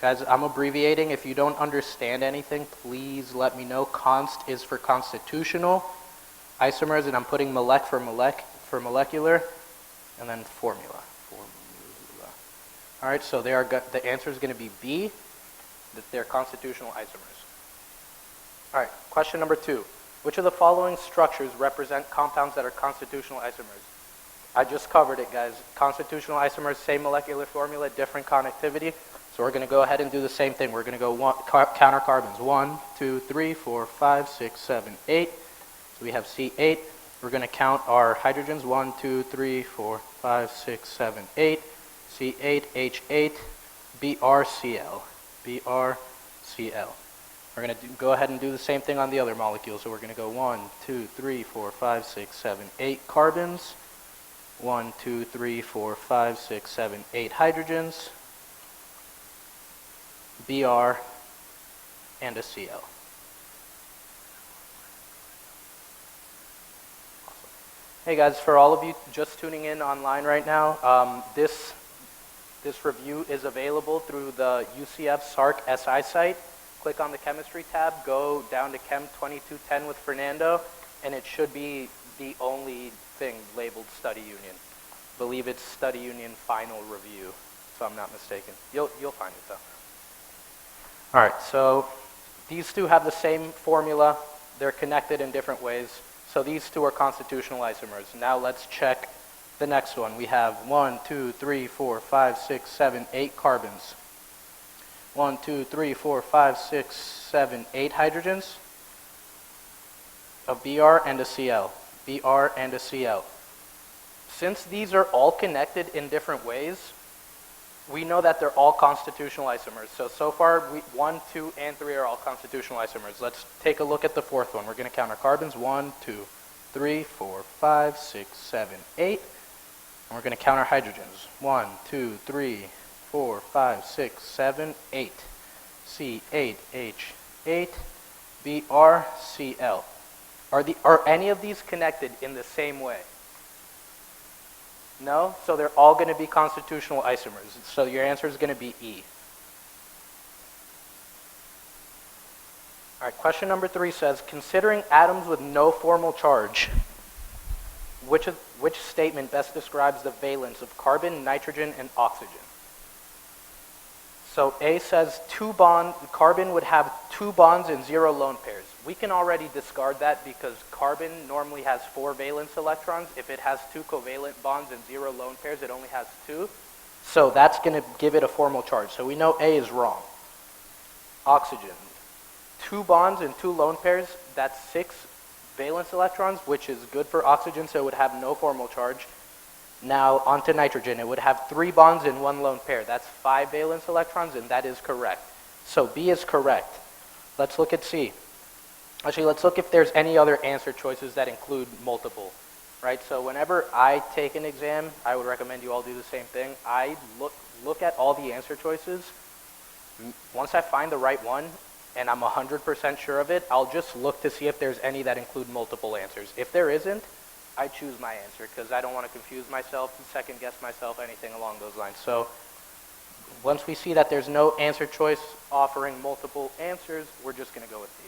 Guys, I'm abbreviating. If you don't understand anything, please let me know. Const is for constitutional. Isomers, and I'm putting molec for molecular, and then formula. All right, so the answer is going to be B, that they're constitutional isomers. All right, question number 2. Which of the following structures represent compounds that are constitutional isomers? I just covered it, guys. Constitutional isomers, same molecular formula, different connectivity. So we're going to go ahead and do the same thing. We're going to go counter carbons. 1, 2, 3, 4, 5, 6, 7, 8. So we have C8. We're going to count our hydrogens. 1, 2, 3, 4, 5, 6, 7, 8. C8, H8, BrCl. BrCl. We're going to go ahead and do the same thing on the other molecules. So we're going to go 1, 2, 3, 4, 5, 6, 7, 8 carbons. 1, 2, 3, 4, 5, 6, 7, 8 hydrogens. Br and a Cl. Awesome. Hey guys, for all of you just tuning in online right now, this review is available through the UCF SARC SI site. Click on the chemistry tab, go down to Chem 2210 with Fernando, and it should be the only thing labeled Study Union. I believe it's Study Union Final Review, if I'm not mistaken. You'll find it though. All right, so these two have the same formula. They're connected in different ways. So these two are constitutional isomers. Now let's check the next one. We have 1, 2, 3, 4, 5, 6, 7, 8 carbons. 1, 2, 3, 4, 5, 6, 7, 8 hydrogens. A Br and a Cl. Br and a Cl. Since these are all connected in different ways, we know that they're all constitutional isomers. So far, 1, 2, and 3 are all constitutional isomers. Let's take a look at the fourth one. We're going to count our carbons. 1, 2, 3, 4, 5, 6, 7, 8. And we're going to count our hydrogens. 1, 2, 3, 4, 5, 6, 7, 8. C8H8, BrCl. Are any of these connected in the same way? No? So they're all going to be constitutional isomers. So your answer is going to be E. All right, question number 3 says, considering atoms with no formal charge, which statement best describes the valence of carbon, nitrogen, and oxygen? So A says carbon would have 2 bonds and 0 lone pairs. We can already discard that because carbon normally has 4 valence electrons. If it has 2 covalent bonds and 0 lone pairs, it only has 2. So that's going to give it a formal charge. So we know A is wrong. Oxygen, 2 bonds and 2 lone pairs, that's 6 valence electrons, which is good for oxygen, so it would have no formal charge. Now onto nitrogen, it would have 3 bonds and 1 lone pair. That's 5 valence electrons, and that is correct. So B is correct. Let's look at C. Actually, let's look if there's any other answer choices that include multiple, right? So whenever I take an exam, I would recommend you all do the same thing. I look at all the answer choices. Once I find the right one, and I'm 100% sure of it, I'll just look to see if there's any that include multiple answers. If there isn't, I choose my answer because I don't want to confuse myself, second guess myself, anything along those lines. So once we see that there's no answer choice offering multiple answers, we're just going to go with D.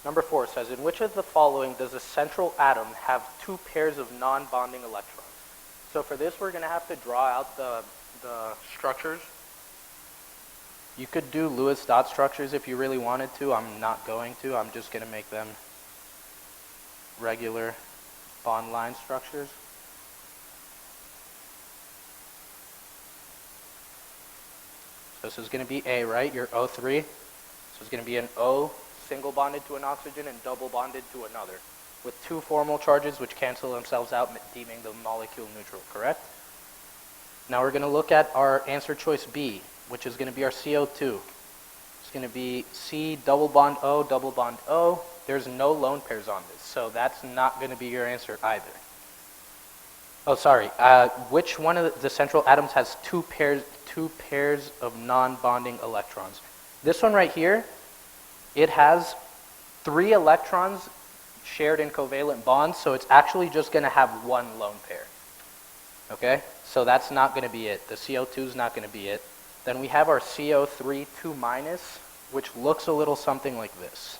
Number 4 says, in which of the following does a central atom have 2 pairs of non-bonding electrons? So for this, we're going to have to draw out the structures. You could do Lewis dot structures if you really wanted to. I'm not going to. I'm just going to make them regular bond line structures. So this is going to be A, right? Your O3. So it's going to be an O single bonded to an oxygen and double bonded to another, with 2 formal charges which cancel themselves out, deeming the molecule neutral, correct? Now we're going to look at our answer choice B, which is going to be our CO2. It's going to be C double bond O. There's no lone pairs on this, so that's not going to be your answer either. Oh, sorry. Which one of the central atoms has 2 pairs of non-bonding electrons? This one right here, it has 3 electrons shared in covalent bonds, so it's actually just going to have 1 lone pair. Okay? So that's not going to be it. The CO2 is not going to be it. Then we have our CO3 2 minus, which looks a little something like this.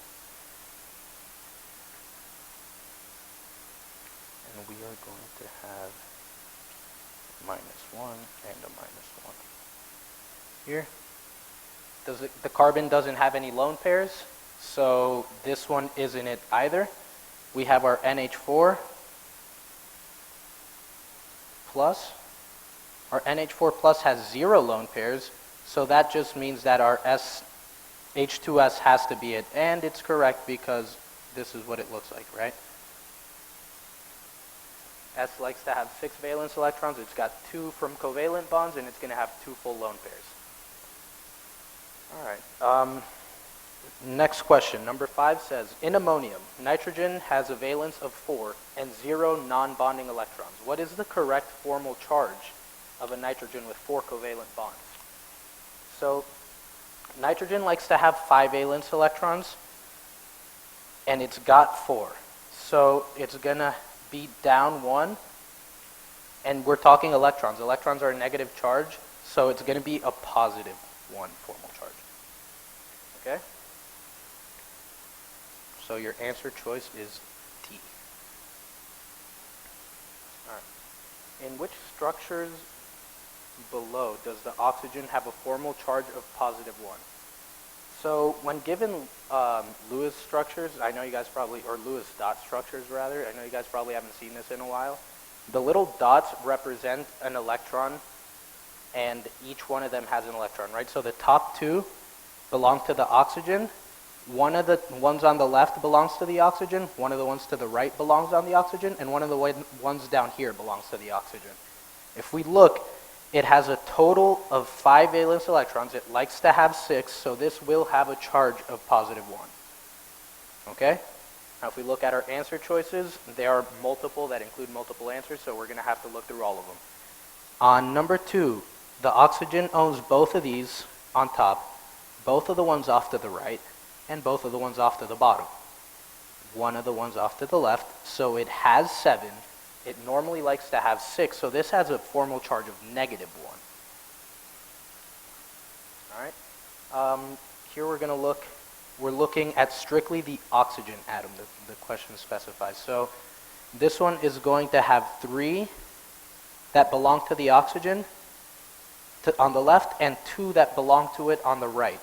And we are going to have -1 and a -1 here. The carbon doesn't have any lone pairs, so this one isn't it either. We have our NH4 plus. Our NH4 plus has 0 lone pairs, so that just means that our H2S has to be it. And it's correct because this is what it looks like, right? S likes to have 6 valence electrons. It's got 2 from covalent bonds, and it's going to have 2 full lone pairs. All right. Next question, number 5 says, in ammonium, nitrogen has a valence of 4 and 0 non-bonding electrons. What is the correct formal charge of a nitrogen with 4 covalent bonds? So nitrogen likes to have 5 valence electrons, and it's got 4. So it's going to be down 1, and we're talking electrons. Electrons are a negative charge, so it's going to be a positive 1 formal charge. Okay? So your answer choice is D. All right. In which structures below does the oxygen have a formal charge of +1? So when given Lewis structures, I know you guys probably, or Lewis dot structures rather, I know you guys probably haven't seen this in a while. The little dots represent an electron, and each one of them has an electron, right? So the top 2 belong to the oxygen. One of the ones on the left belongs to the oxygen, one of the ones to the right belongs on the oxygen, and one of the ones down here belongs to the oxygen. If we look, it has a total of 5 valence electrons. It likes to have 6, so this will have a charge of +1. Okay? Now if we look at our answer choices, there are multiple that include multiple answers, so we're going to have to look through all of them. On number 2, the oxygen owns both of these on top, both of the ones off to the right, and both of the ones off to the bottom. One of the ones off to the left, so it has 7. It normally likes to have 6, so this has a formal charge of -1. All right. Here we're looking at strictly the oxygen atom, the question specifies. So this one is going to have 3 that belong to the oxygen on the left, and 2 that belong to it on the right,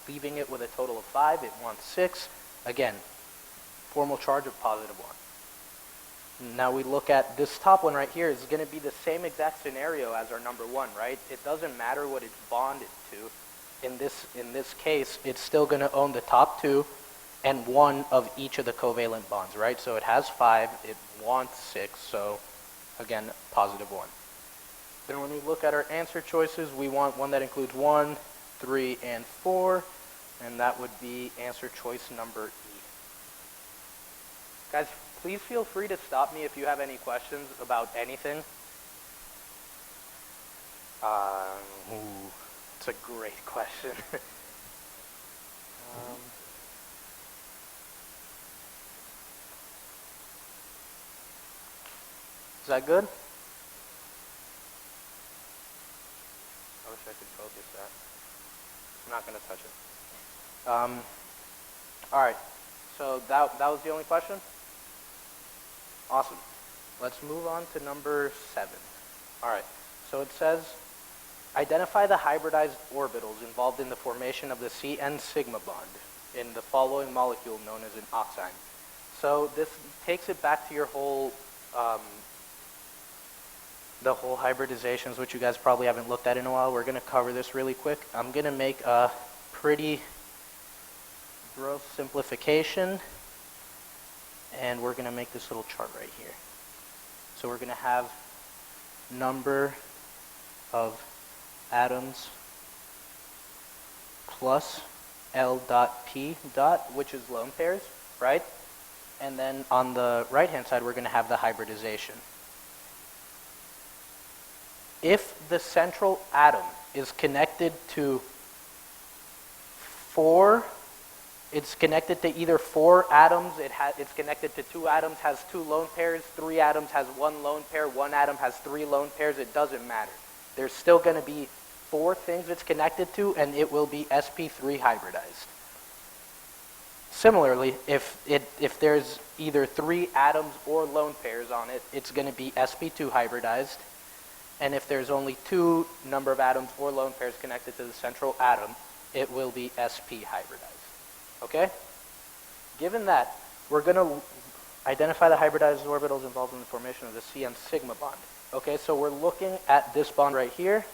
leaving it with a total of 5. It wants 6. Again, formal charge of +1. Now we look at this top one right here. Is going to be the same exact scenario as our number 1, right? It doesn't matter what it's bonded to. In this case, it's still going to own the top 2 and 1 of each of the covalent bonds, right? So it has 5. It wants 6. So again, +1. Then when we look at our answer choices, we want one that includes 1, 3, and 4, and that would be answer choice number E. Guys, please feel free to stop me if you have any questions about anything. It's a great question. Is that good? I wish I could focus that. I'm not going to touch it. All right. So that was the only question? Awesome. Let's move on to number 7. All right. So it says, identify the hybridized orbitals involved in the formation of the CN sigma bond in the following molecule known as an oxime. So this takes it back to your whole, the whole hybridizations, which you guys probably haven't looked at in a while. We're going to cover this really quick. I'm going to make a pretty gross simplification, and we're going to make this little chart right here. So we're going to have number of atoms plus L dot P dot, which is lone pairs, right? And then on the right-hand side, we're going to have the hybridization. If the central atom is connected to 4, it's connected to either 4 atoms, it's connected to 2 atoms, has 2 lone pairs, 3 atoms has 1 lone pair, 1 atom has 3 lone pairs, it doesn't matter. There's still going to be 4 things it's connected to, and it will be sp3 hybridized. Similarly, if there's either 3 atoms or lone pairs on it, it's going to be sp2 hybridized. And if there's only 2 number of atoms or lone pairs connected to the central atom, it will be sp hybridized. Okay? Given that, we're going to identify the hybridized orbitals involved in the formation of the CN sigma bond. Okay, so we're looking at this bond right here.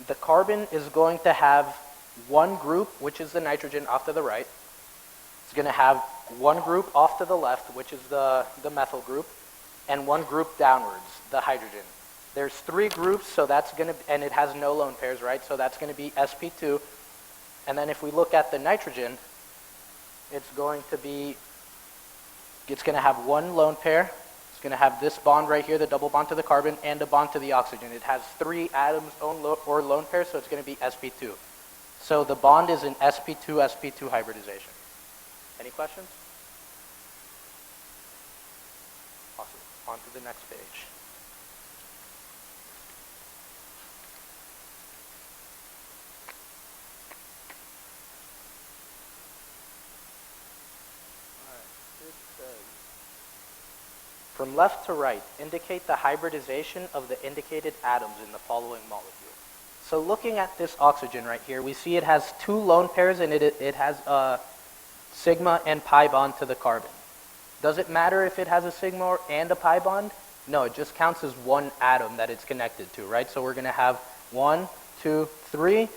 The carbon is going to have one group, which is the nitrogen off to the right. It's going to have one group off to the left, which is the methyl group, and one group downwards, the hydrogen. There's 3 groups, so that's going to, and it has no lone pairs, right? So that's going to be sp2. And then if we look at the nitrogen, it's going to have 1 lone pair. It's going to have this bond right here, the double bond to the carbon, and a bond to the oxygen. It has 3 atoms or lone pairs, so it's going to be sp2. So the bond is an sp2 hybridization. Any questions? Awesome. On to the next page. From left to right, indicate the hybridization of the indicated atoms in the following molecule. So looking at this oxygen right here, we see it has 2 lone pairs and it has a sigma and pi bond to the carbon. Does it matter if it has a sigma and a pi bond? No, it just counts as 1 atom that it's connected to, right? So we're going to have 1, 2, 3,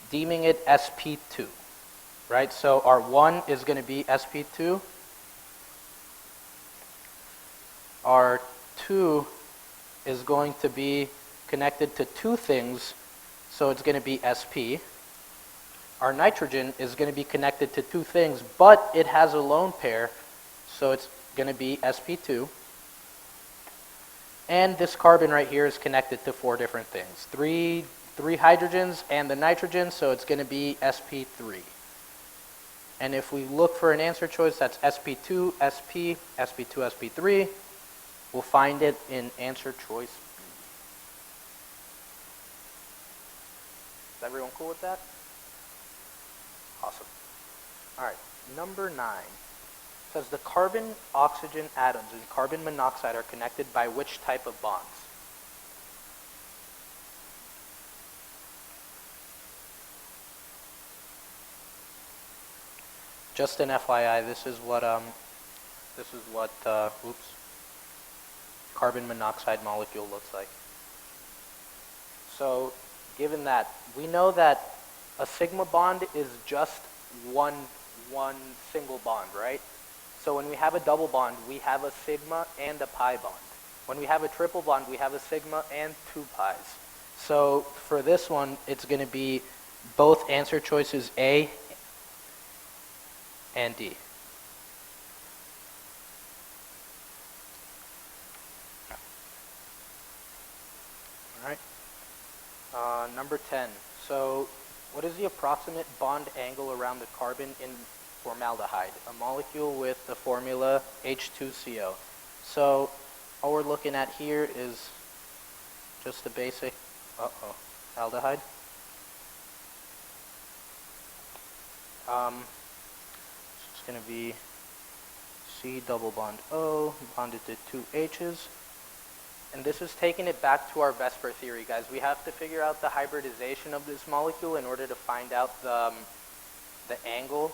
deeming it sp2, right? So our 1 is going to be sp2. Our 2 is going to be connected to 2 things, so it's going to be sp. Our nitrogen is going to be connected to 2 things, but it has a lone pair, so it's going to be sp2. And this carbon right here is connected to 4 different things. 3 hydrogens and the nitrogen, so it's going to be sp3. And if we look for an answer choice, that's sp2, sp, sp2, sp3. We'll find it in answer choice B. Is everyone cool with that? Awesome. All right, number 9 says the carbon-oxygen atoms in carbon monoxide are connected by which type of bonds? Just an FYI, this is what carbon monoxide molecule looks like. So given that, we know that a sigma bond is just one single bond, right? So when we have a double bond, we have a sigma and a pi bond. When we have a triple bond, we have a sigma and 2 pi's. So for this one, it's going to be both answer choices A and D. Number 10. So what is the approximate bond angle around the carbon in formaldehyde, a molecule with the formula H2CO? So all we're looking at here is just the basic aldehyde. It's going to be C double bond O bonded to 2 H's. And this is taking it back to our Vesper theory, guys. We have to figure out the hybridization of this molecule in order to find out the angle.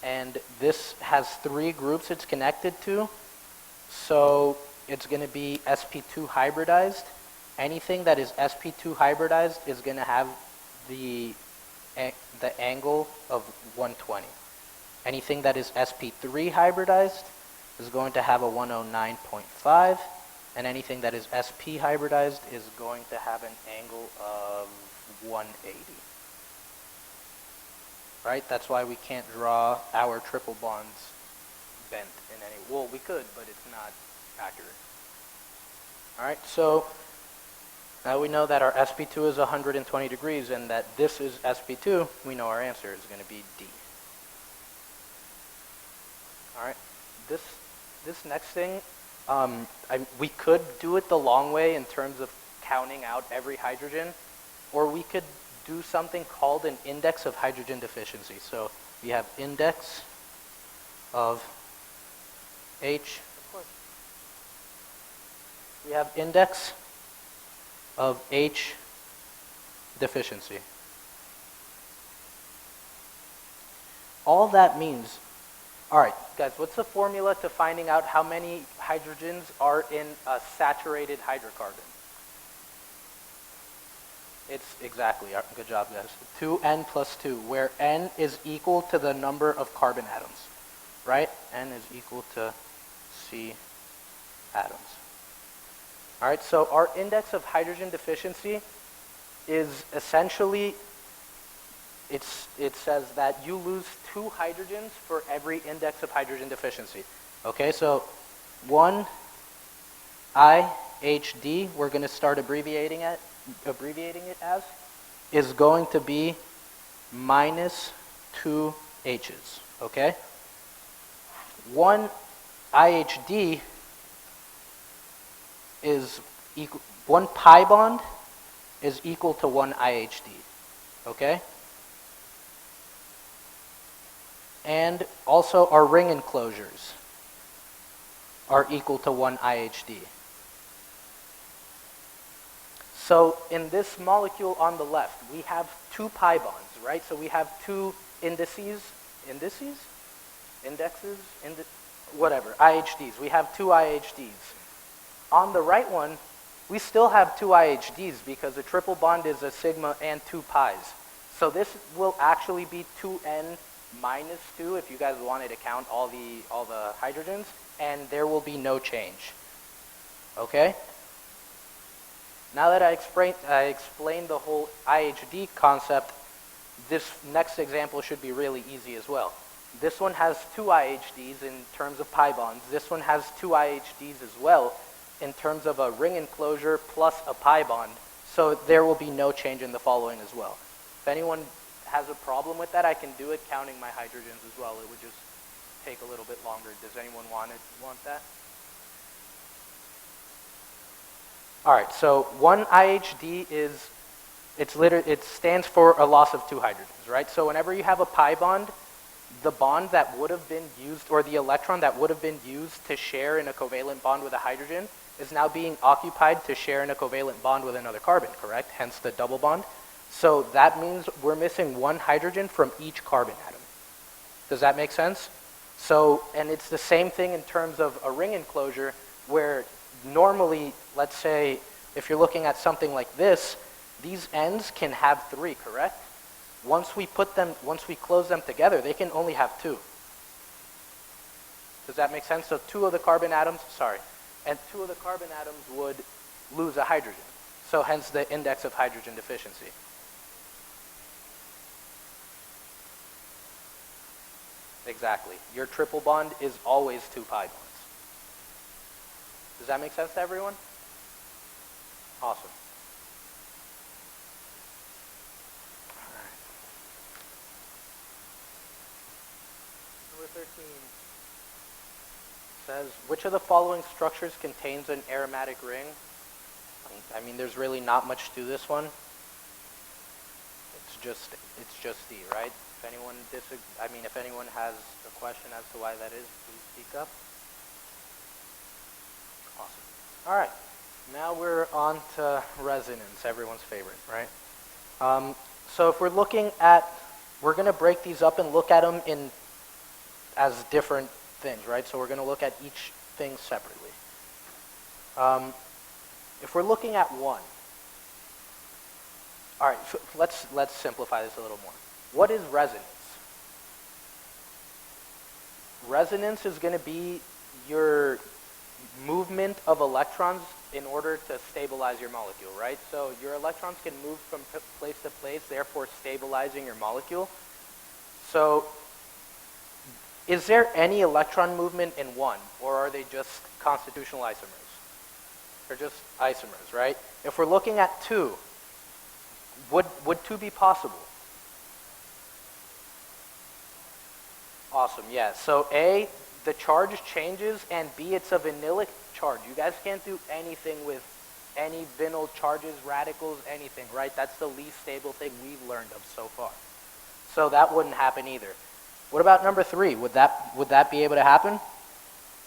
And this has 3 groups it's connected to. So it's going to be sp2 hybridized. Anything that is sp2 hybridized is going to have the angle of 120. Anything that is sp3 hybridized is going to have a 109.5. And anything that is sp hybridized is going to have an angle of 180. Right? That's why we can't draw our triple bonds bent in any... Well, we could, but it's not accurate. All right, so Now we know that our sp2 is 120 degrees and that this is sp2. We know our answer is going to be D. All right. This next thing, we could do it the long way in terms of counting out every hydrogen, or we could do something called an index of hydrogen deficiency. So we have index of H. We have index of H deficiency. All that means, all right, guys, what's the formula to finding out how many hydrogens are in a saturated hydrocarbon? It's exactly, good job, guys. 2n plus 2, where n is equal to the number of carbon atoms, right? N is equal to C atoms. All right, so our index of hydrogen deficiency is essentially, it says that you lose 2 hydrogens for every index of hydrogen deficiency. Okay, so 1 IHD, we're going to start abbreviating it as, is going to be minus 2 H's. Okay? 1 IHD is equal, 1 pi bond is equal to 1 IHD. Okay? And also our ring enclosures are equal to 1 IHD. So in this molecule on the left, we have 2 pi bonds, right? So we have 2 whatever, IHDs. We have 2 IHDs. On the right one, we still have 2 IHDs because a triple bond is a sigma and 2 pi's. So this will actually be 2n minus 2 if you guys wanted to count all the hydrogens, and there will be no change. Okay? Now that I explained the whole IHD concept, this next example should be really easy as well. This one has 2 IHDs in terms of pi bonds. This one has 2 IHDs as well in terms of a ring enclosure plus a pi bond. So there will be no change in the following as well. If anyone has a problem with that, I can do it counting my hydrogens as well. It would just take a little bit longer. Does anyone want that? All right, so 1 IHD is, it stands for a loss of 2 hydrogens, right? So whenever you have a pi bond, the bond that would have been used, or the electron that would have been used to share in a covalent bond with a hydrogen, is now being occupied to share in a covalent bond with another carbon, correct? Hence the double bond. So that means we're missing 1 hydrogen from each carbon atom. Does that make sense? So, and it's the same thing in terms of a ring enclosure, where normally, let's say, if you're looking at something like this, these ends can have 3, correct? Once we close them together, they can only have 2. Does that make sense? So 2 of the carbon atoms would lose a hydrogen. So hence the index of hydrogen deficiency. Exactly. Your triple bond is always 2 pi bonds. Does that make sense to everyone? Awesome. All right. Number 13 says, which of the following structures contains an aromatic ring? I mean, there's really not much to this one. It's just D, right? If anyone has a question as to why that is, please speak up. Awesome. All right. Now we're on to resonance, everyone's favorite, right? So if we're going to break these up and look at them as different things, right? So we're going to look at each thing separately. If we're looking at 1, all right, so let's simplify this a little more. What is resonance? Resonance is going to be your movement of electrons in order to stabilize your molecule, right? So your electrons can move from place to place, therefore stabilizing your molecule. So is there any electron movement in 1, or are they just constitutional isomers? They're just isomers, right? If we're looking at 2, would 2 be possible? Awesome, yeah. So A, the charge changes, and B, it's a vanillic charge. You guys can't do anything with any vinyl charges, radicals, anything, right? That's the least stable thing we've learned of so far. So that wouldn't happen either. What about number 3? Would that be able to happen?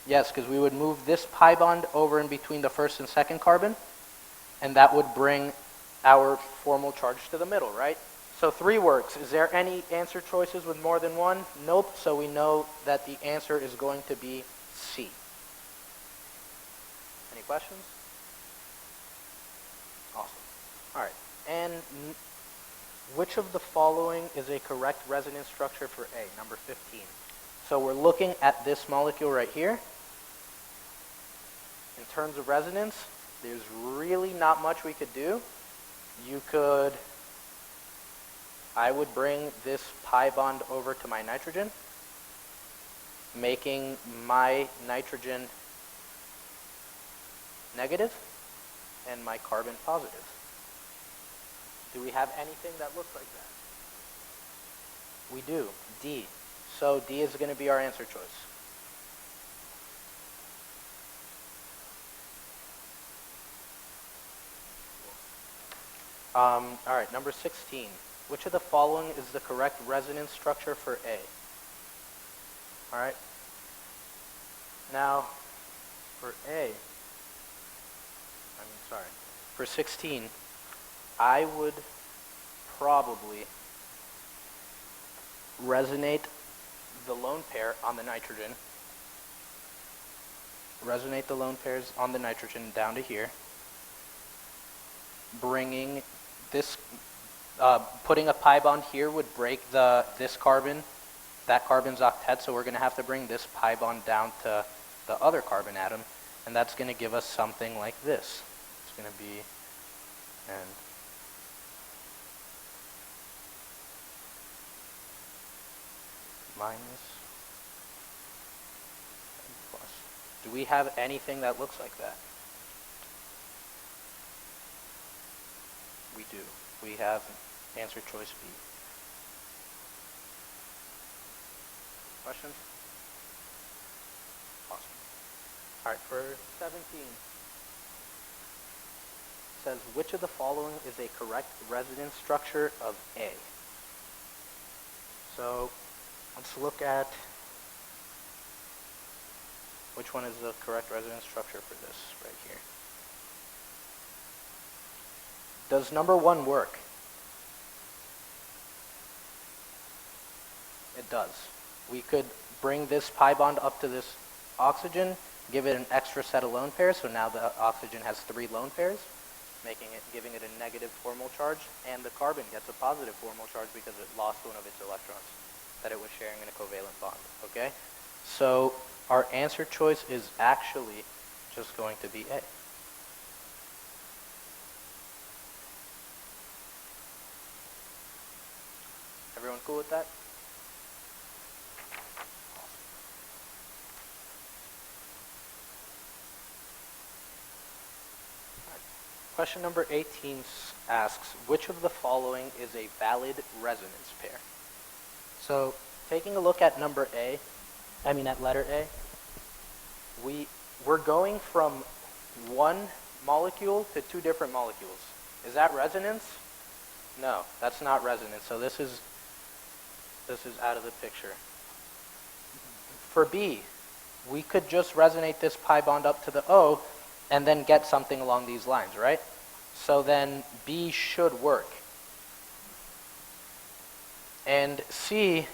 Yes, because we would move this pi bond over in between the first and second carbon, and that would bring our formal charge to the middle, right? So 3 works. Is there any answer choices with more than 1? Nope. So we know that the answer is going to be C. Any questions? Awesome. All right. And which of the following is a correct resonance structure for A? Number 15. So we're looking at this molecule right here. In terms of resonance, there's really not much we could do. I would bring this pi bond over to my nitrogen, making my nitrogen negative and my carbon positive. Do we have anything that looks like that? We do, D. So D is going to be our answer choice. All right, number 16. Which of the following is the correct resonance structure for A? All right. Now, for for 16, I would probably resonate the lone pair on the nitrogen, resonate the lone pairs on the nitrogen down to here, bringing this, putting a pi bond here would break this carbon, that carbon's octet, so we're going to have to bring this pi bond down to the other carbon atom, and that's going to give us something like this. It's going to be N minus N plus. Do we have anything that looks like that? We do. We have answer choice B. Questions? Awesome. All right, for 17, it says, which of the following is a correct resonance structure of A? So let's look at which one is the correct resonance structure for this right here. Does number 1 work? It does. We could bring this pi bond up to this oxygen, give it an extra set of lone pairs, so now the oxygen has 3 lone pairs, giving it a negative formal charge, and the carbon gets a positive formal charge because it lost one of its electrons that it was sharing in a covalent bond, okay? So our answer choice is actually just going to be A. Everyone cool with that? Question number 18 asks, which of the following is a valid resonance pair? So taking a look at letter A, we're going from one molecule to 2 different molecules. Is that resonance? No, that's not resonance. So this is out of the picture. For B, we could just resonate this pi bond up to the O and then get something along these lines, right? So then B should work. And C,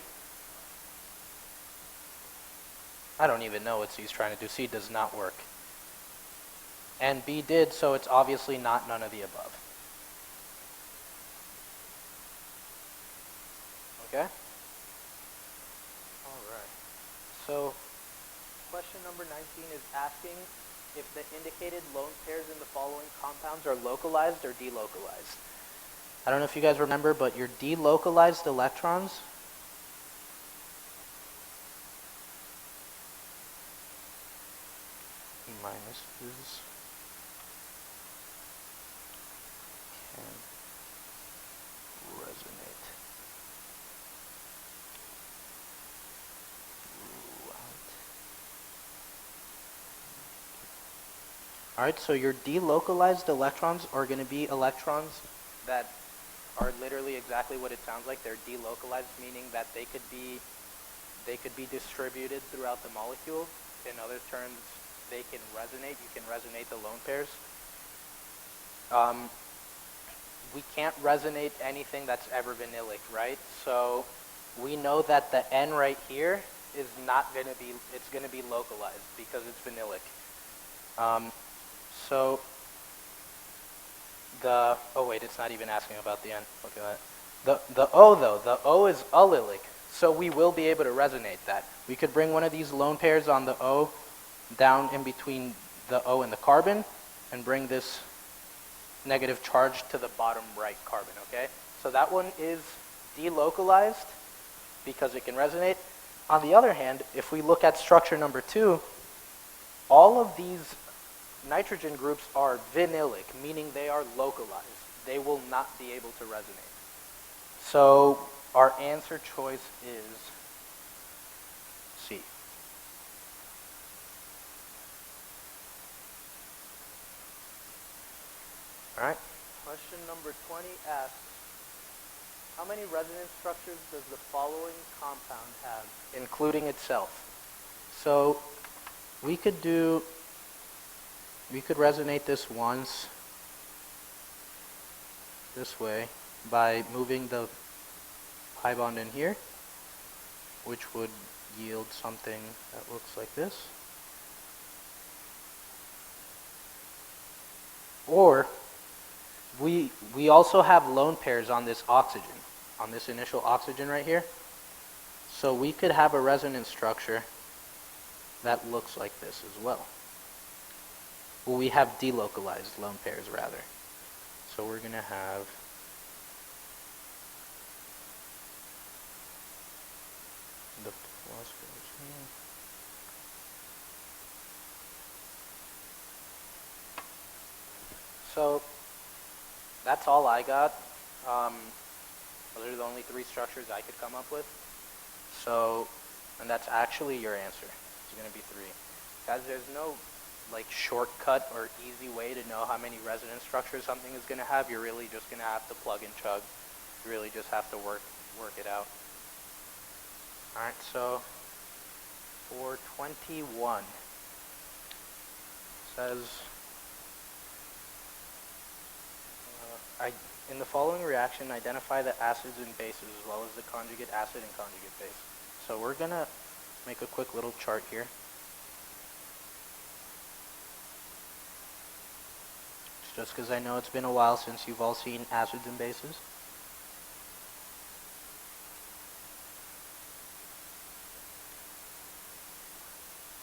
I don't even know what C's trying to do. C does not work. And B did, so it's obviously not none of the above. Okay? All right. So question number 19 is asking if the indicated lone pairs in the following compounds are localized or delocalized. I don't know if you guys remember, but your delocalized electrons minus is All right, so your delocalized electrons are going to be electrons that are literally exactly what it sounds like. They're delocalized, meaning that they could be distributed throughout the molecule. In other terms, they can resonate. You can resonate the lone pairs. We can't resonate anything that's ever vanillic, right? So we know that the N right here is not going to be, it's going to be localized because it's vanillic. So the, oh wait, it's not even asking about the N. Look at that. The O though, the O is allylic. So we will be able to resonate that. We could bring one of these lone pairs on the O down in between the O and the carbon and bring this negative charge to the bottom right carbon, okay? So that one is delocalized because it can resonate. On the other hand, if we look at structure number 2, all of these nitrogen groups are vanillic, meaning they are localized. They will not be able to resonate. So our answer choice is C. All right, question number 20 asks, how many resonance structures does the following compound have, including itself? So we could resonate this once this way by moving the pi bond in here, which would yield something that looks like this. Or we also have lone pairs on this oxygen, on this initial oxygen right here. So we could have a resonance structure that looks like this as well. Well, we have delocalized lone pairs rather. So we're going to have the plus goes here. So that's all I got. Those are the only 3 structures I could come up with. So, and that's actually your answer. It's going to be 3. Guys, there's no like shortcut or easy way to know how many resonance structures something is going to have. You're really just going to have to plug and chug. You really just have to work it out. All right, so for 21, says, in the following reaction, identify the acids and bases as well as the conjugate acid and conjugate base. So we're going to make a quick little chart here. Just because I know it's been a while since you've all seen acids and bases.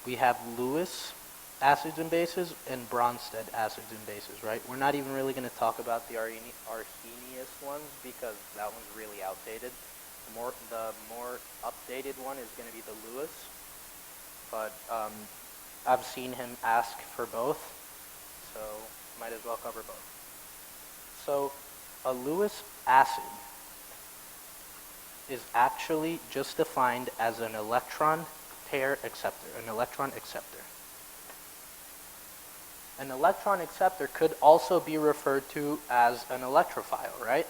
We have Lewis acids and bases and Bronsted acids and bases, right? We're not even really going to talk about the Arrhenius ones because that one's really outdated. The more updated one is going to be the Lewis, but I've seen him ask for both, so might as well cover both. So a Lewis acid is actually just defined as an electron pair acceptor, an electron acceptor. An electron acceptor could also be referred to as an electrophile, right?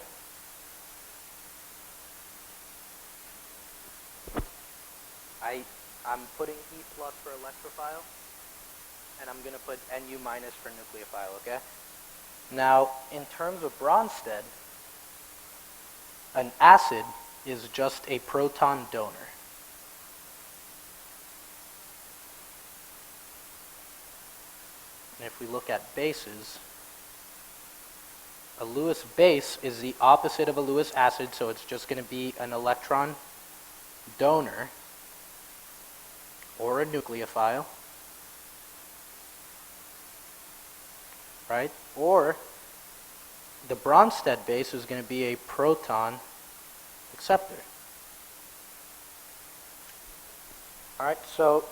I'm putting E plus for electrophile, and I'm going to put Nu minus for nucleophile, okay? Now, in terms of Bronsted, an acid is just a proton donor. And if we look at bases, a Lewis base is the opposite of a Lewis acid, so it's just going to be an electron donor or a nucleophile, right? Or the Bronsted base is going to be a proton acceptor. All right, so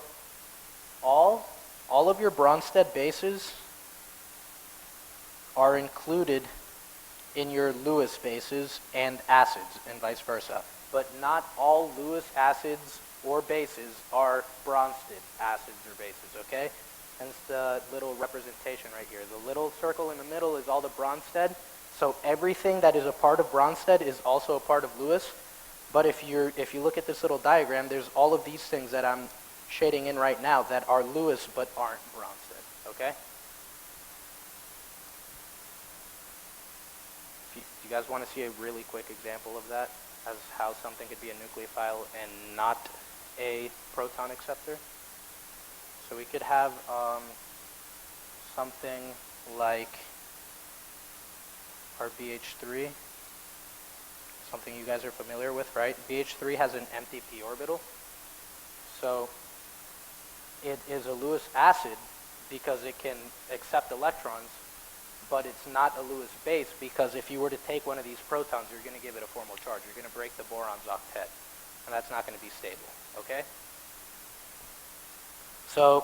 all of your Bronsted bases are included in your Lewis bases and acids and vice versa. But not all Lewis acids or bases are Bronsted acids or bases, okay? hence the little representation right here. The little circle in the middle is all the Bronsted. So everything that is a part of Bronsted is also a part of Lewis. But if you look at this little diagram, there's all of these things that I'm shading in right now that are Lewis but aren't Bronsted, okay? If you guys want to see a really quick example of that, as how something could be a nucleophile and not a proton acceptor. So we could have something like our BH3, something you guys are familiar with, right? BH3 has an empty p orbital. So it is a Lewis acid because it can accept electrons, but it's not a Lewis base because if you were to take one of these protons, you're going to give it a formal charge. You're going to break the boron's octet, and that's not going to be stable, okay? So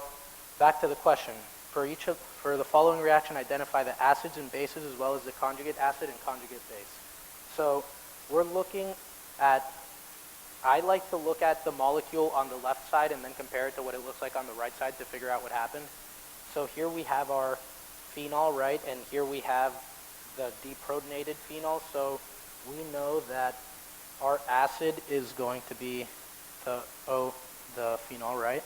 back to the question. For the following reaction, identify the acids and bases as well as the conjugate acid and conjugate base. So we're looking at, I like to look at the molecule on the left side and then compare it to what it looks like on the right side to figure out what happened. So here we have our phenol, right? And here we have the deprotonated phenol. So we know that our acid is going to be the phenol, right?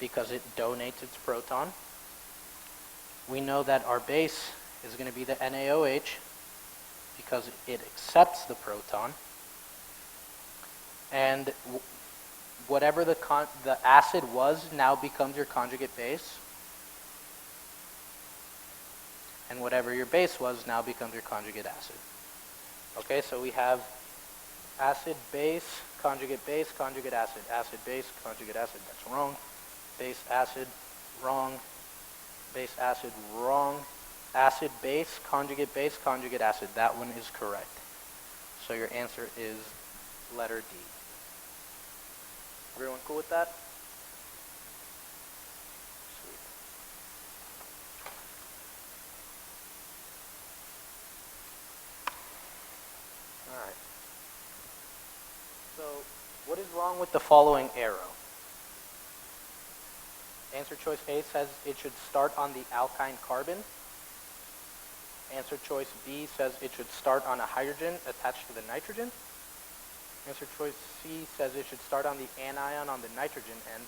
Because it donates its proton. We know that our base is going to be the NaOH because it accepts the proton. And whatever the acid was now becomes your conjugate base. And whatever your base was now becomes your conjugate acid. Okay, so we have acid, base, conjugate acid. Acid, base, conjugate acid. That's wrong. Base, acid, wrong. Base, acid, wrong. Acid, base, conjugate acid. That one is correct. So your answer is letter D. Everyone cool with that? Alright. So, what is wrong with the following arrow? Answer choice A says it should start on the alkyne carbon. Answer choice B says it should start on a hydrogen attached to the nitrogen. Answer choice C says it should start on the anion on the nitrogen end,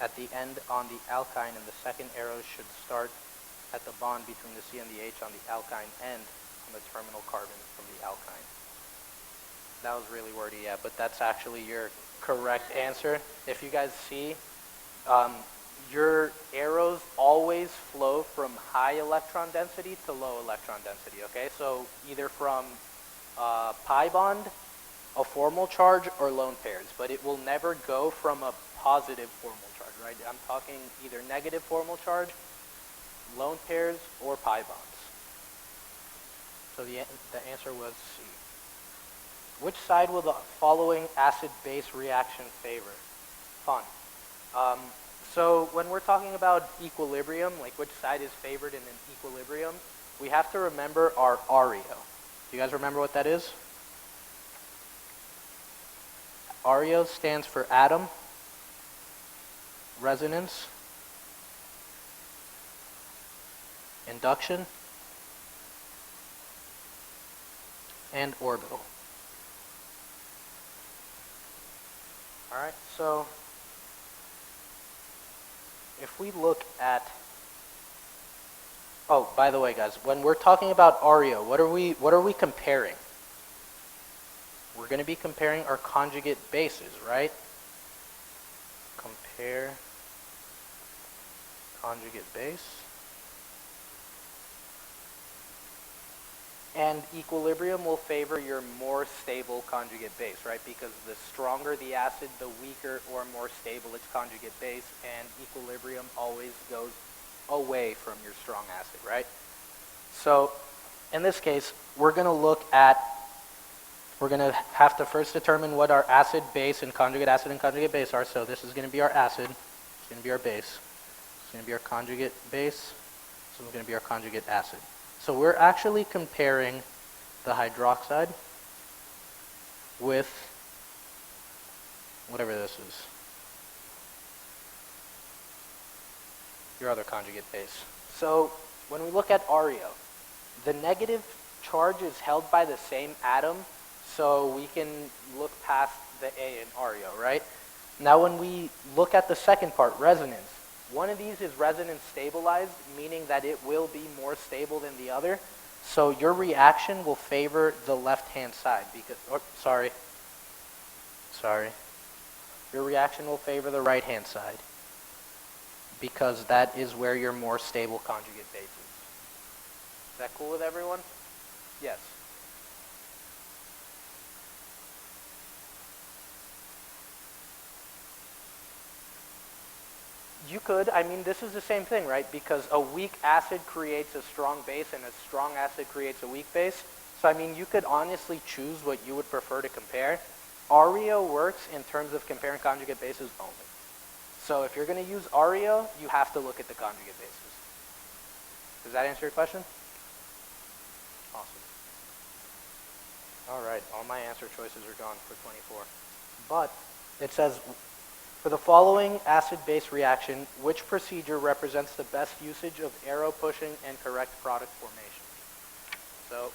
at the end on the alkyne, and the second arrow should start at the bond between the C and the H on the alkyne end on the terminal carbon from the alkyne. That was really wordy, yeah, but that's actually your correct answer. If you guys see, your arrows always flow from high electron density to low electron density, okay? So either from pi bond, a formal charge, or lone pairs, but it will never go from a positive formal charge, right? I'm talking either negative formal charge, lone pairs, or pi bonds. So the answer was C. Which side will the following acid-base reaction favor? Fun. So when we're talking about equilibrium, like which side is favored in an equilibrium, we have to remember our ARIO. Do you guys remember what that is? ARIO stands for atom, resonance, induction, and orbital. All right, so if we look at, oh, by the way, guys, when we're talking about ARIO, what are we comparing? We're going to be comparing our conjugate bases, right? Compare conjugate base. And equilibrium will favor your more stable conjugate base, right? Because the stronger the acid, the weaker or more stable its conjugate base, and equilibrium always goes away from your strong acid, right? So in this case, we're going to have to first determine what our acid, base, and conjugate base are. So this is going to be our acid, it's going to be our base, it's going to be our conjugate base, this is going to be our conjugate acid. So we're actually comparing the hydroxide with whatever this is. your other conjugate base. So when we look at ARIO, the negative charge is held by the same atom, so we can look past the A in ARIO, right? Now when we look at the second part, resonance, one of these is resonance stabilized, meaning that it will be more stable than the other. So your reaction will favor the left-hand side because, your reaction will favor the right-hand side because that is where your more stable conjugate base is. Is that cool with everyone? Yes. You could. I mean, this is the same thing, right? Because a weak acid creates a strong base and a strong acid creates a weak base. So, I mean, you could honestly choose what you would prefer to compare. ARIO works in terms of comparing conjugate bases only. So if you're going to use ARIO, you have to look at the conjugate bases. Does that answer your question? Awesome. All right, all my answer choices are gone for 24. But it says, for the following acid-base reaction, which procedure represents the best usage of arrow pushing and correct product formation? So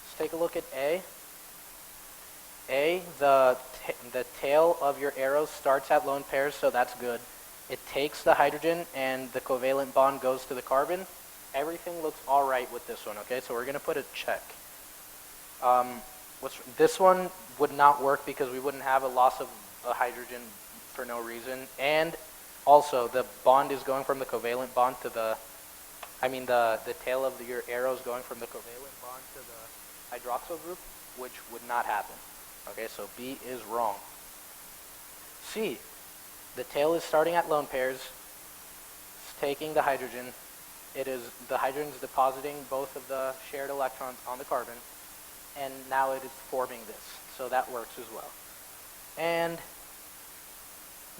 let's take a look at A. The tail of your arrow starts at lone pairs, so that's good. It takes the hydrogen and the covalent bond goes to the carbon. Everything looks all right with this one, okay? So we're going to put a check. This one would not work because we wouldn't have a loss of a hydrogen for no reason. And also, the bond is going from the covalent bond to the tail of your arrow is going from the covalent bond to the hydroxyl group, which would not happen. Okay, so B is wrong. C, the tail is starting at lone pairs. It's taking the hydrogen. The hydrogen is depositing both of the shared electrons on the carbon, and now it is forming this. So that works as well. And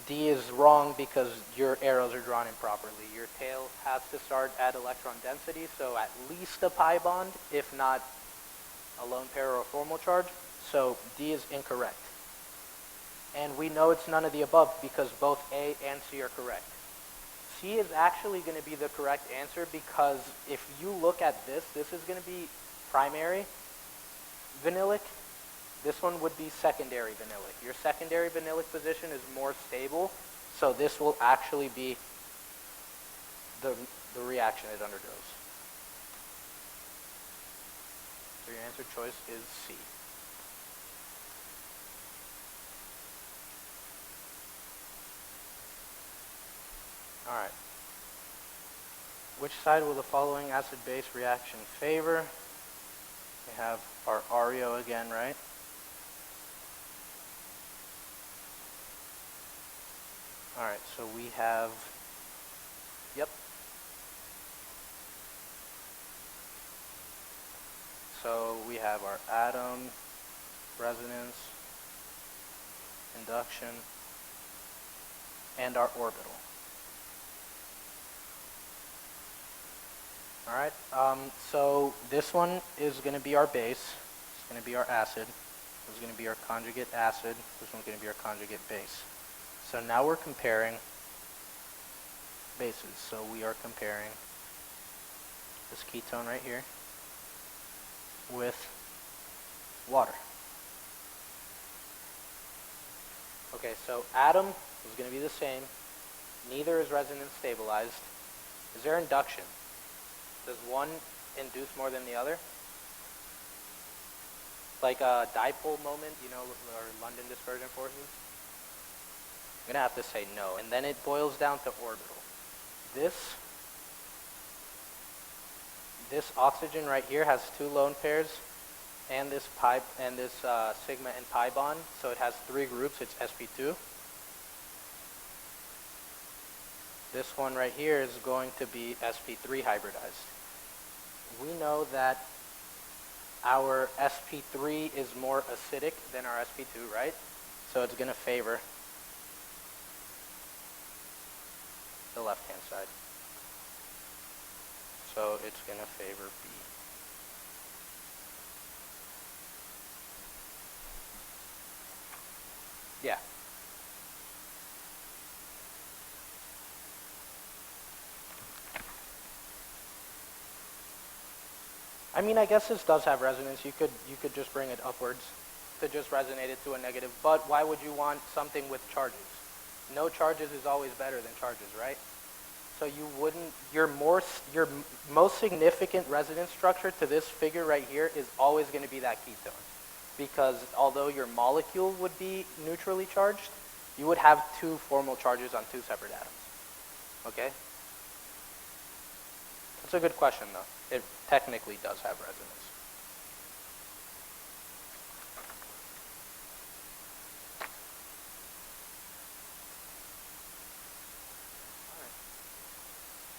D is wrong because your arrows are drawn improperly. Your tail has to start at electron density, so at least a pi bond, if not a lone pair or a formal charge. So D is incorrect. And we know it's none of the above because both A and C are correct. C is actually going to be the correct answer because if you look at this is going to be primary vinylic. This one would be secondary vinylic. Your secondary vinylic position is more stable, so this will actually be the reaction it undergoes. So your answer choice is C. All right. Which side will the following acid-base reaction favor? We have our ARIO again, right? All right, so we have, yep. So we have our atom, resonance, induction, and our orbital. All right, so this one is going to be our base. It's going to be our acid. This is going to be our conjugate acid. This one's going to be our conjugate base. So now we're comparing bases. So we are comparing this ketone right here with water. Okay, so atom is going to be the same. Neither is resonance stabilized. Is there induction? Does one induce more than the other? Like a dipole moment, you know, or London dispersion forces? I'm going to have to say no. And then it boils down to orbital. This oxygen right here has two lone pairs and this pi and this sigma and pi bond. So it has three groups. It's sp2. This one right here is going to be sp3 hybridized. We know that our sp3 is more acidic than our sp2, right? So it's going to favor the left-hand side. So it's going to favor B. Yeah. I mean, I guess this does have resonance. You could just bring it upwards to just resonate it to a negative. But why would you want something with charges? No charges is always better than charges, right? So you wouldn't, your most significant resonance structure to this figure right here is always going to be that ketone. Because although your molecule would be neutrally charged, you would have two formal charges on two separate atoms. Okay? That's a good question, though. It technically does have resonance.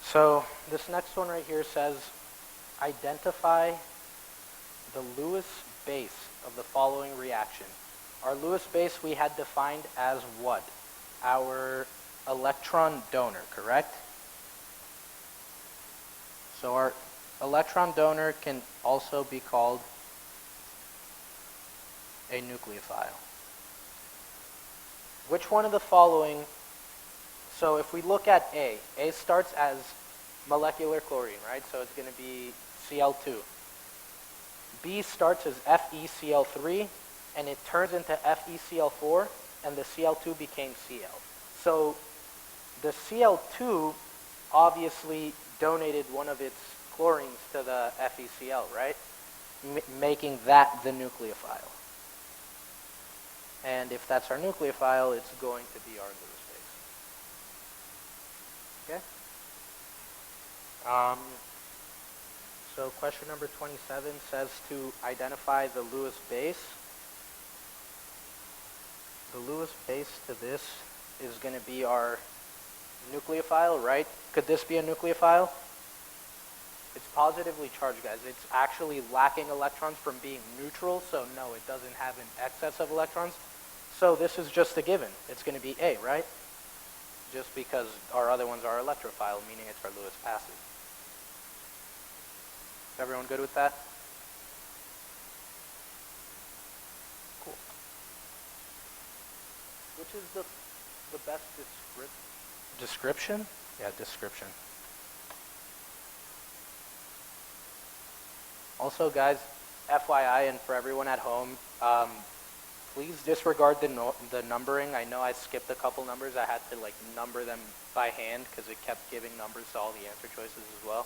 So this next one right here says, identify the Lewis base of the following reaction. Our Lewis base we had defined as what? Our electron donor, correct? So our electron donor can also be called a nucleophile. Which one of the following, so if we look at A starts as molecular chlorine, right? So it's going to be Cl2. B starts as FeCl3, and it turns into FeCl4, and the Cl2 became Cl. So the Cl2 obviously donated one of its chlorines to the FeCl, right? Making that the nucleophile. And if that's our nucleophile, it's going to be our Lewis base. Okay? So question number 27 says to identify the Lewis base. The Lewis base to this is going to be our nucleophile, right? Could this be a nucleophile? It's positively charged, guys. It's actually lacking electrons from being neutral, so no, it doesn't have an excess of electrons. So this is just a given. It's going to be A, right? Just because our other ones are electrophile, meaning it's our Lewis passive. Is everyone good with that? Cool. Which is the best description? Yeah, description. Also, guys, FYI, and for everyone at home, please disregard the numbering. I know I skipped a couple numbers. I had to number them by hand because it kept giving numbers to all the answer choices as well.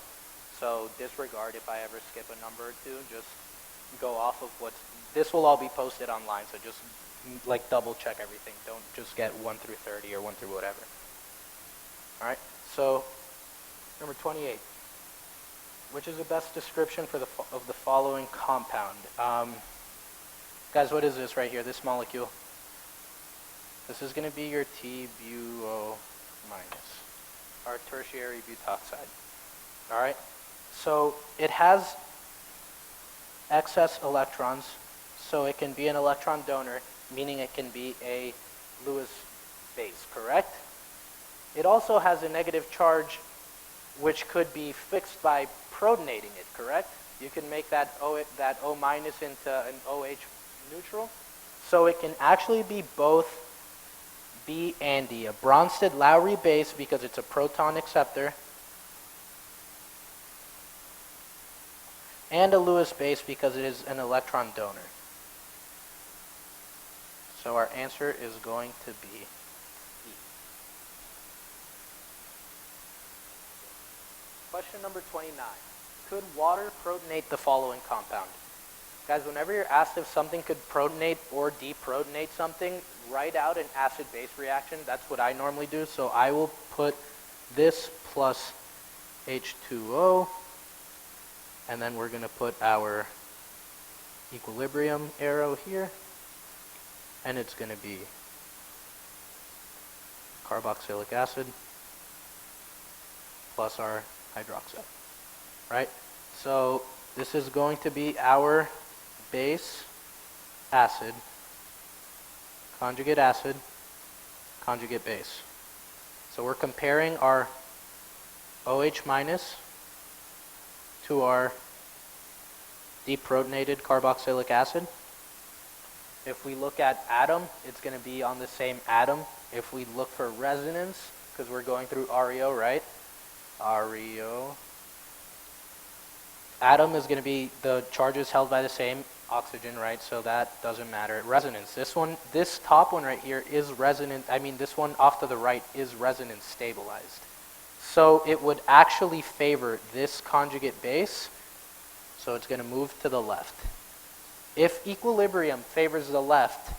So disregard if I ever skip a number or two. Just go off of what's. This will all be posted online, so just double check everything. Don't just get 1 through 30 or 1 through whatever. All right. So number 28. Which is the best description for of the following compound? Guys, what is this right here? This molecule. This is going to be your T-buo-, our tertiary butoxide. All right. So it has excess electrons, so it can be an electron donor, meaning it can be a Lewis base, correct? It also has a negative charge, which could be fixed by protonating it, correct? You can make that O minus into an OH neutral. So it can actually be both B and D. A Bronsted-Lowry base because it's a proton acceptor, and a Lewis base because it is an electron donor. So our answer is going to be E. Question number 29. Could water protonate the following compound? Guys, whenever you're asked if something could protonate or deprotonate something, write out an acid-base reaction. That's what I normally do. So I will put this plus H2O, and then we're going to put our equilibrium arrow here, and it's going to be carboxylic acid plus our hydroxide, right? So this is going to be our base acid, conjugate base. So we're comparing our OH minus to our deprotonated carboxylic acid. If we look at atom, it's going to be on the same atom. If we look for resonance, because we're going through ARIO, right? ARIO. Atom is going to be, the charge is held by the same oxygen, right? So that doesn't matter. Resonance. This top one right here is resonant. I mean, this one off to the right is resonance stabilized. So it would actually favor this conjugate base. So it's going to move to the left. If equilibrium favors the left,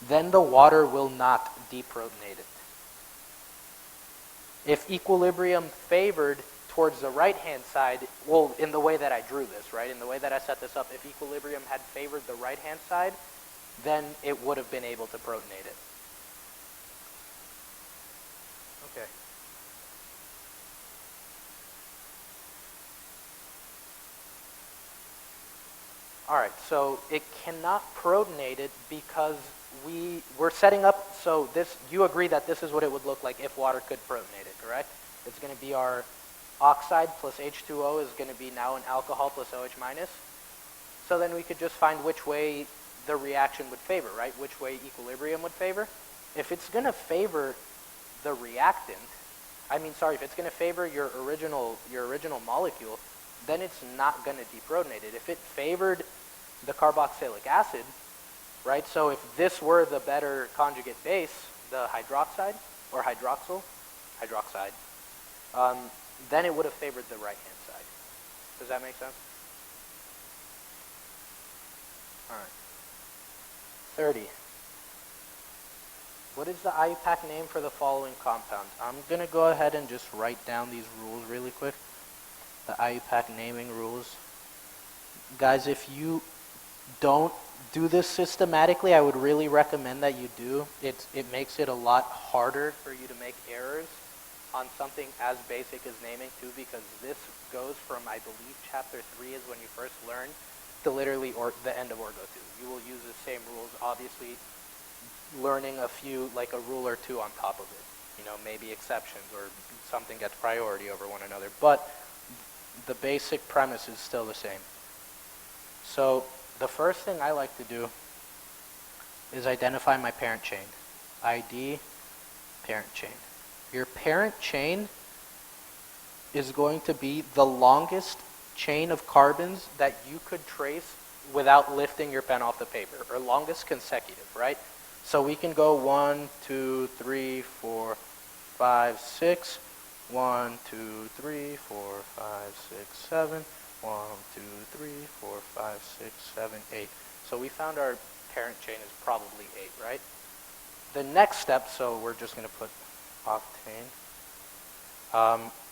then the water will not deprotonate it. If equilibrium favored towards the right-hand side, well, in the way that I drew this, right? In the way that I set this up, if equilibrium had favored the right-hand side, then it would have been able to protonate it. Okay. All right, so it cannot protonate it because we're setting up, so this, you agree that this is what it would look like if water could protonate it, correct? It's going to be our oxide plus H2O is going to be now an alcohol plus OH minus. So then we could just find which way the reaction would favor, right? Which way equilibrium would favor. If it's going to favor the reactant, if it's going to favor your original molecule, then it's not going to deprotonate it. If it favored the carboxylic acid, right? So if this were the better conjugate base, the hydroxide or hydroxide, then it would have favored the right-hand side. Does that make sense? All right. 30. What is the IUPAC name for the following compounds? I'm going to go ahead and just write down these rules really quick. The IUPAC naming rules. Guys, if you don't do this systematically, I would really recommend that you do. It makes it a lot harder for you to make errors on something as basic as naming too, because this goes from, I believe, chapter 3 is when you first learn, to literally the end of Orgo 2. You will use the same rules, obviously learning a few, like a rule or two on top of it. You know, maybe exceptions or something gets priority over one another, but the basic premise is still the same. So the first thing I like to do is identify my parent chain. ID, parent chain. Your parent chain is going to be the longest chain of carbons that you could trace without lifting your pen off the paper, or longest consecutive, right? So we can go 1, 2, 3, 4, 5, 6, 1, 2, 3, 4, 5, 6, 7, 1, 2, 3, 4, 5, 6, 7, 8. So we found our parent chain is probably 8, right? The next step, so we're just going to put octane.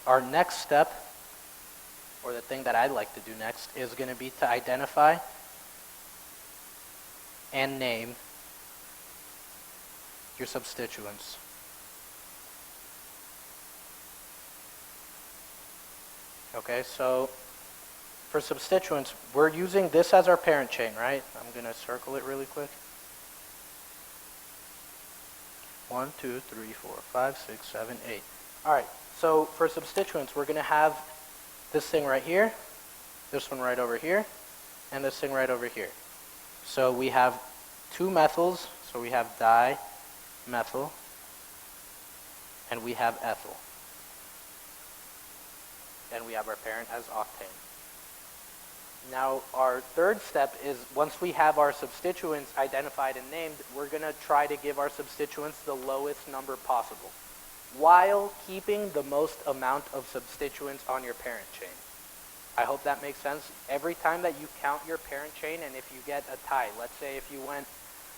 Our next step, or the thing that I'd like to do next, is going to be to identify and name your substituents. Okay, so for substituents, we're using this as our parent chain, right? I'm going to circle it really quick. 1, 2, 3, 4, 5, 6, 7, 8. All right, so for substituents, we're going to have this thing right here, this one right over here, and this thing right over here. So we have two methyls, so we have dimethyl, and we have ethyl. And we have our parent as octane. Now, our third step is, once we have our substituents identified and named, we're going to try to give our substituents the lowest number possible, while keeping the most amount of substituents on your parent chain. I hope that makes sense. Every time that you count your parent chain, and if you get a tie, let's say if you went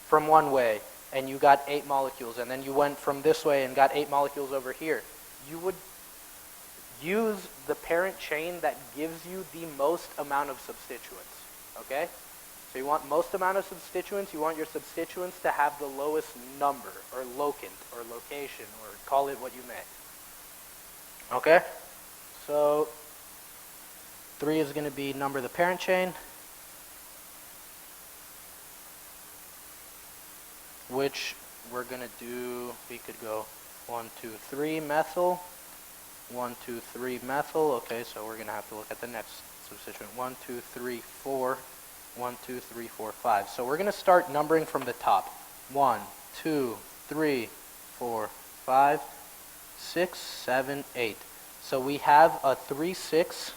from one way and you got 8 molecules, and then you went from this way and got 8 molecules over here, you would use the parent chain that gives you the most amount of substituents, okay? So you want most amount of substituents, you want your substituents to have the lowest number, or locant, or location, or call it what you may. Okay? So 3 is going to be number of the parent chain, which we're going to do, we could go 1, 2, 3 methyl, 1, 2, 3 methyl. Okay, so we're going to have to look at the next substituent. 1, 2, 3, 4. 1, 2, 3, 4, 5. So we're going to start numbering from the top. 1, 2, 3, 4, 5, 6, 7, 8. So we have a 3, 6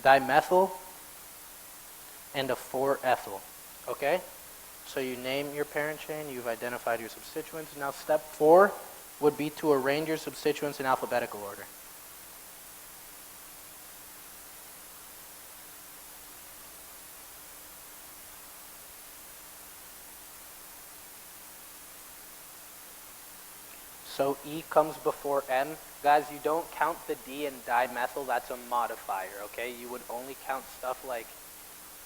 dimethyl, and a 4-ethyl. Okay? So you name your parent chain, you've identified your substituents. Now step 4 would be to arrange your substituents in alphabetical order. So E comes before M. Guys, you don't count the D in dimethyl, that's a modifier, okay? You would only count stuff like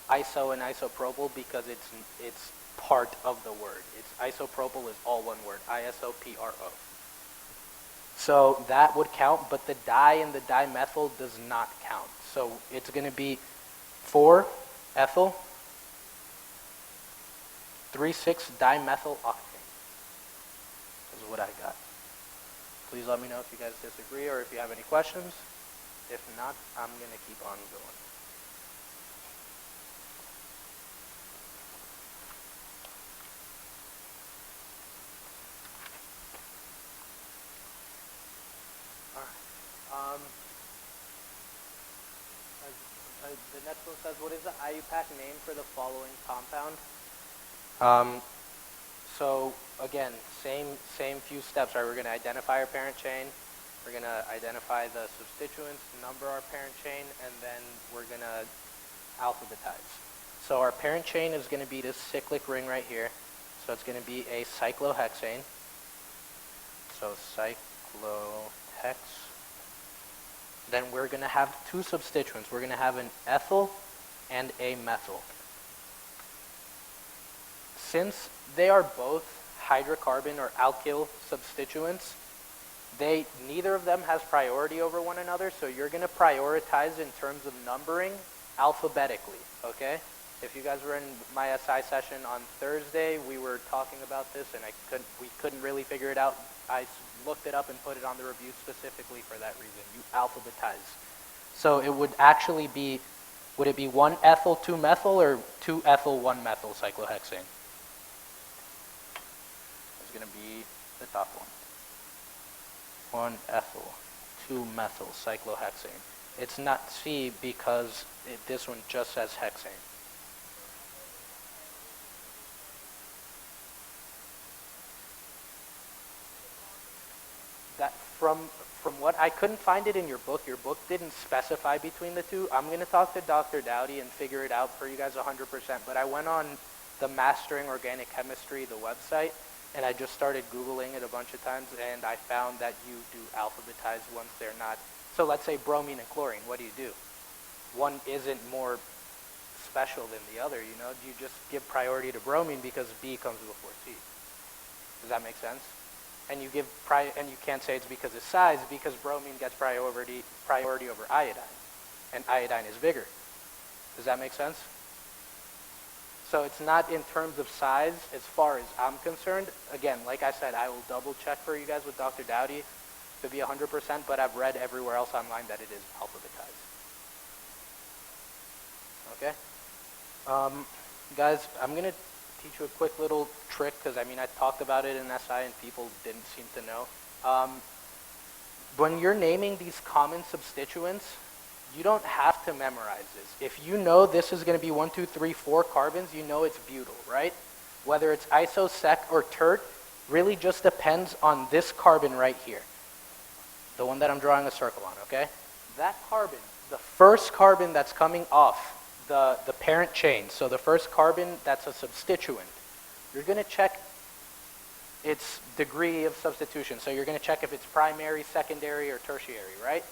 iso and isopropyl because it's part of the word. Isopropyl is all one word, I-S-O-P-R-O. So that would count, but the di in the dimethyl does not count. So it's going to be 4-ethyl, 3,6-dimethyl octane is what I got. Please let me know if you guys disagree or if you have any questions. If not, I'm going to keep on going. All right. The next one says, what is the IUPAC name for the following compound? So again, same few steps, right? We're going to identify our parent chain, we're going to identify the substituents, number our parent chain, and then we're going to alphabetize. So our parent chain is going to be this cyclic ring right here. So it's going to be a cyclohexane. So cyclohex. Then we're going to have two substituents. We're going to have an ethyl and a methyl. Since they are both hydrocarbon or alkyl substituents, neither of them has priority over one another, so you're going to prioritize in terms of numbering alphabetically, okay? If you guys were in my SI session on Thursday, we were talking about this and we couldn't really figure it out. I looked it up and put it on the review specifically for that reason. You alphabetize. So it would actually be, would it be 1-ethyl, 2-methyl, or 2-ethyl, 1-methyl cyclohexane? It's going to be the top one. 1-ethyl, 2-methyl cyclohexane. It's not C because this one just says hexane. That from what I couldn't find it in your book didn't specify between the two. I'm going to talk to Dr. Dowdy and figure it out for you guys 100%, but I went on the Mastering Organic Chemistry, the website, and I just started Googling it a bunch of times, and I found that you do alphabetize once they're not. So let's say bromine and chlorine, what do? One isn't more special than the other, you know? You just give priority to bromine because B comes before C. Does that make sense? And you give and you can't say it's because of size, because bromine gets priority over iodine, and iodine is bigger. Does that make sense? So it's not in terms of size as far as I'm concerned. Again, like I said, I will double check for you guys with Dr. Dowdy to be 100%, but I've read everywhere else online that it is alphabetized. Okay? Guys, I'm going to teach you a quick little trick because, I mean, I talked about it in SI and people didn't seem to know. When you're naming these common substituents, you don't have to memorize this. If you know this is going to be 1, 2, 3, 4 carbons, you know it's butyl, right? Whether it's iso, sec, or tert really just depends on this carbon right here. The one that I'm drawing a circle on, okay? That carbon, the first carbon that's coming off the parent chain, so the first carbon that's a substituent, you're going to check its degree of substitution. So you're going to check if it's primary, secondary, or tertiary, right?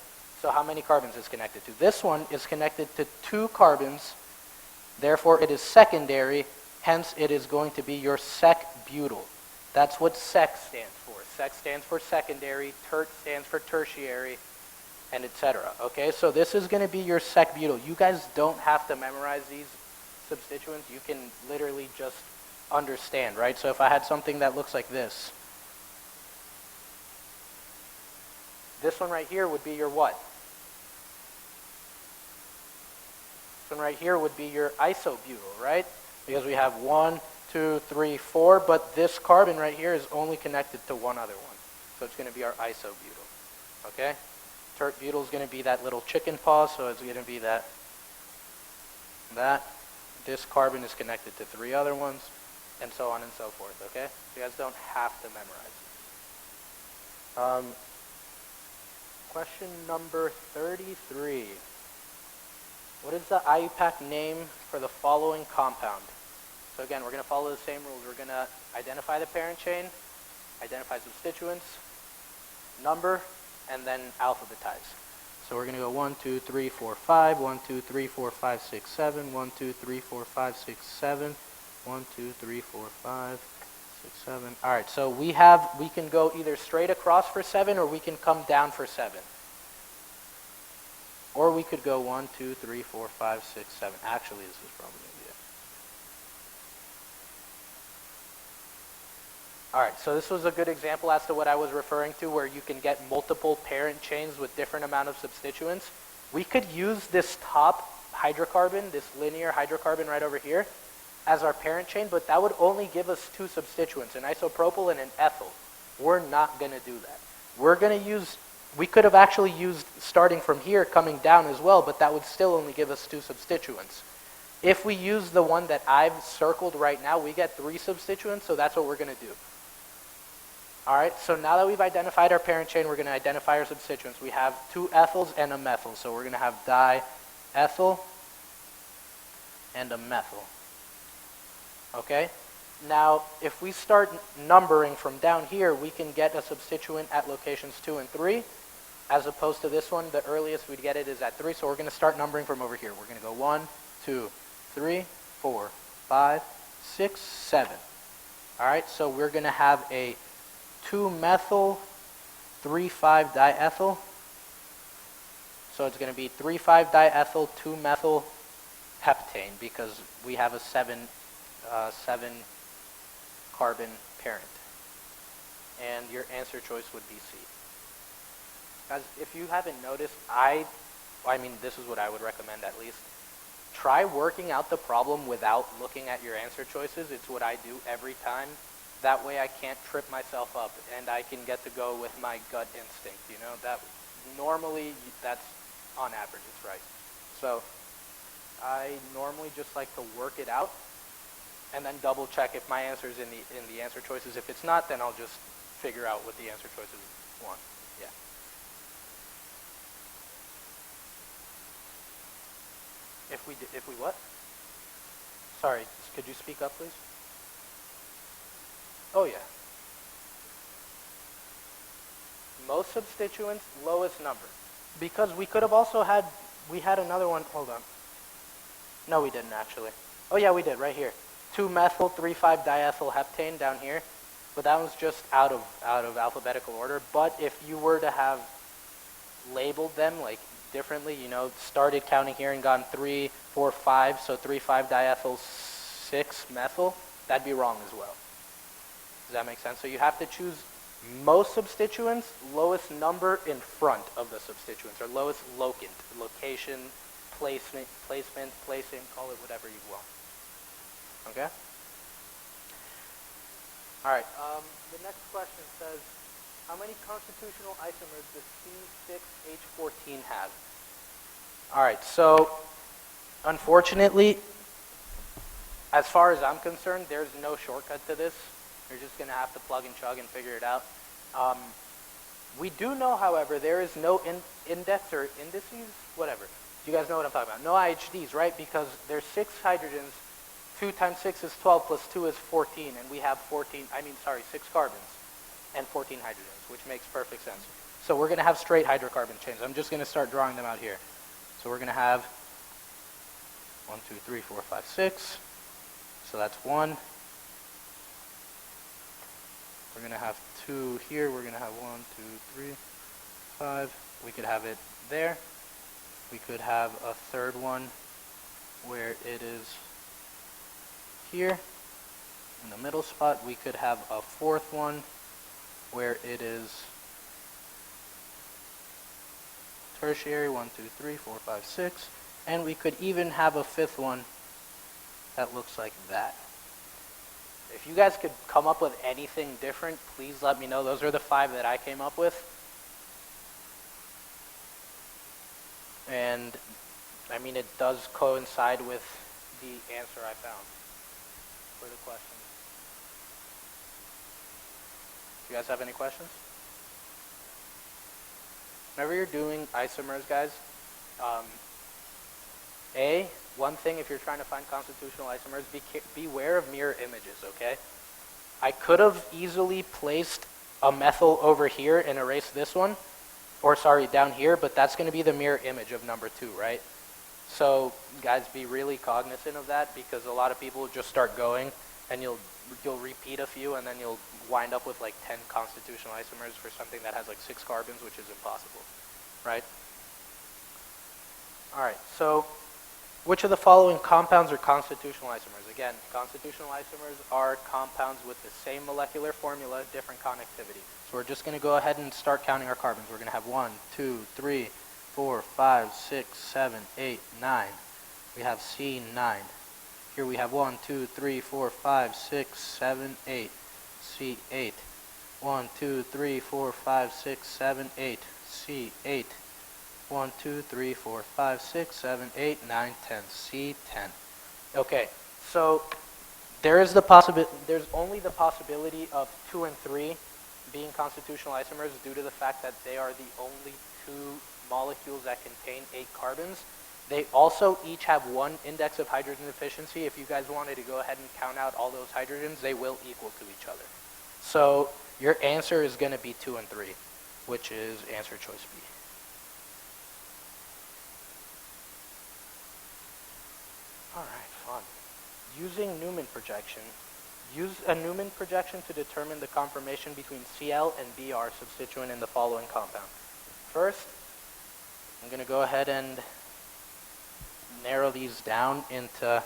So how many carbons is connected to? This one is connected to 2 carbons, therefore it is secondary, hence it is going to be your sec-butyl. That's what sec stands for. Sec stands for secondary, tert stands for tertiary, and etc. Okay, so this is going to be your sec-butyl. You guys don't have to memorize these substituents. You can literally just understand, right? So if I had something that looks like this, this one right here would be your what? This one right here would be your isobutyl, right? Because we have 1, 2, 3, 4, but this carbon right here is only connected to one other one. So it's going to be our isobutyl, okay? Tert butyl is going to be that little chicken paw, so it's going to be that that. This carbon is connected to 3 other ones, and so on and so forth, okay? You guys don't have to memorize this. Question number 33. What is the IUPAC name for the following compound? So again, we're going to follow the same rules. We're going to identify the parent chain, identify substituents, number, and then alphabetize. So we're going to go 1, 2, 3, 4, 5, 1, 2, 3, 4, 5, 6, 7, 1, 2, 3, 4, 5, 6, 7, 1, 2, 3, 4, 5, 6, 7. All right, so we can go either straight across for 7 or we can come down for 7. Or we could go 1, 2, 3, 4, 5, 6, 7. Actually, this is probably going to be it. All right, so this was a good example as to what I was referring to, where you can get multiple parent chains with different amount of substituents. We could use this top hydrocarbon, this linear hydrocarbon right over here, as our parent chain, but that would only give us 2 substituents, an isopropyl and an ethyl. We're not going to do that. We're going to use, we could have actually used starting from here coming down as well, but that would still only give us 2 substituents. If we use the one that I've circled right now, we get 3 substituents, so that's what we're going to do. All right, so now that we've identified our parent chain, we're going to identify our substituents. We have 2 ethyls and a methyl, so we're going to have diethyl and a methyl. Okay? Now, if we start numbering from down here, we can get a substituent at locations 2 and 3, as opposed to this one, the earliest we'd get it is at 3, so we're going to start numbering from over here. We're going to go 1, 2, 3, 4, 5, 6, 7. All right, so we're going to have a 2-methyl, 3,5-diethyl. So it's going to be 3,5-diethyl, 2-methyl heptane, because we have a 7 carbon parent. And your answer choice would be C. Guys, if you haven't noticed, I mean, this is what I would recommend at least. Try working out the problem without looking at your answer choices. It's what I do every time. That way I can't trip myself up and I can get to go with my gut instinct, you know? That normally, that's on average, it's right. So I normally just like to work it out and then double check if my answer is in the answer choices. If it's not, then I'll just figure out what the answer choices want. Yeah. If we what? Sorry, could you speak up, please? Oh yeah. Most substituents, lowest number. Because we could have also had, we had another one, hold on. No, we didn't actually. Oh yeah, we did, right here. 2-methyl, 3,5-diethyl heptane down here. But that one's just out of alphabetical order. But if you were to have labeled them like differently, you know, started counting here and gone 3, 4, 5, so 3,5-diethyl, 6-methyl, that'd be wrong as well. Does that make sense? So you have to choose most substituents, lowest number in front of the substituents, or lowest locant, location, placement, placing, call it whatever you want. Okay? All right. The next question says, how many constitutional isomers does C6H14 have? All right. So, unfortunately, as far as I'm concerned, there's no shortcut to this. You're just going to have to plug and chug and figure it out. We do know, however, there is no index or indices, whatever. You guys know what I'm talking about. No IHDs, right? Because there's 6 hydrogens. 2 times 6 is 12 plus 2 is 14, and we have 6 carbons and 14 hydrogens, which makes perfect sense. So we're going to have straight hydrocarbon chains. I'm just going to start drawing them out here. So we're going to have 1, 2, 3, 4, 5, 6. So that's 1. We're going to have 2 here. We're going to have 1, 2, 3, 5. We could have it there. We could have a third one where it is here in the middle spot. We could have a fourth one where it is tertiary, 1, 2, 3, 4, 5, 6. And we could even have a fifth one that looks like that. If you guys could come up with anything different, please let me know. Those are the 5 that I came up with. And I mean, it does coincide with the answer I found for the question. Do you guys have any questions? Whenever you're doing isomers, guys, one thing if you're trying to find constitutional isomers, beware of mirror images, okay? I could have easily placed a methyl over here and erased this one, or sorry, down here, but that's going to be the mirror image of number 2, right? So guys, be really cognizant of that, because a lot of people just start going and you'll repeat a few and then you'll wind up with like 10 constitutional isomers for something that has like 6 carbons, which is impossible, right? All right, so which of the following compounds are constitutional isomers? Again, constitutional isomers are compounds with the same molecular formula, different connectivity. So we're just going to go ahead and start counting our carbons. We're going to have 1, 2, 3, 4, 5, 6, 7, 8, 9. We have C9. Here we have 1, 2, 3, 4, 5, 6, 7, 8. C8. 1, 2, 3, 4, 5, 6, 7, 8. C8. 1, 2, 3, 4, 5, 6, 7, 8, 9, 10. C10. Okay, so there's only the possibility of 2 and 3 being constitutional isomers due to the fact that they are the only 2 molecules that contain 8 carbons. They also each have 1 index of hydrogen deficiency. If you guys wanted to go ahead and count out all those hydrogens, they will equal to each other. So your answer is going to be 2 and 3, which is answer choice B. All right, fun. Using Newman projection. Use a Newman projection to determine the conformation between Cl and Br substituent in the following compound. First, I'm going to go ahead and narrow these down into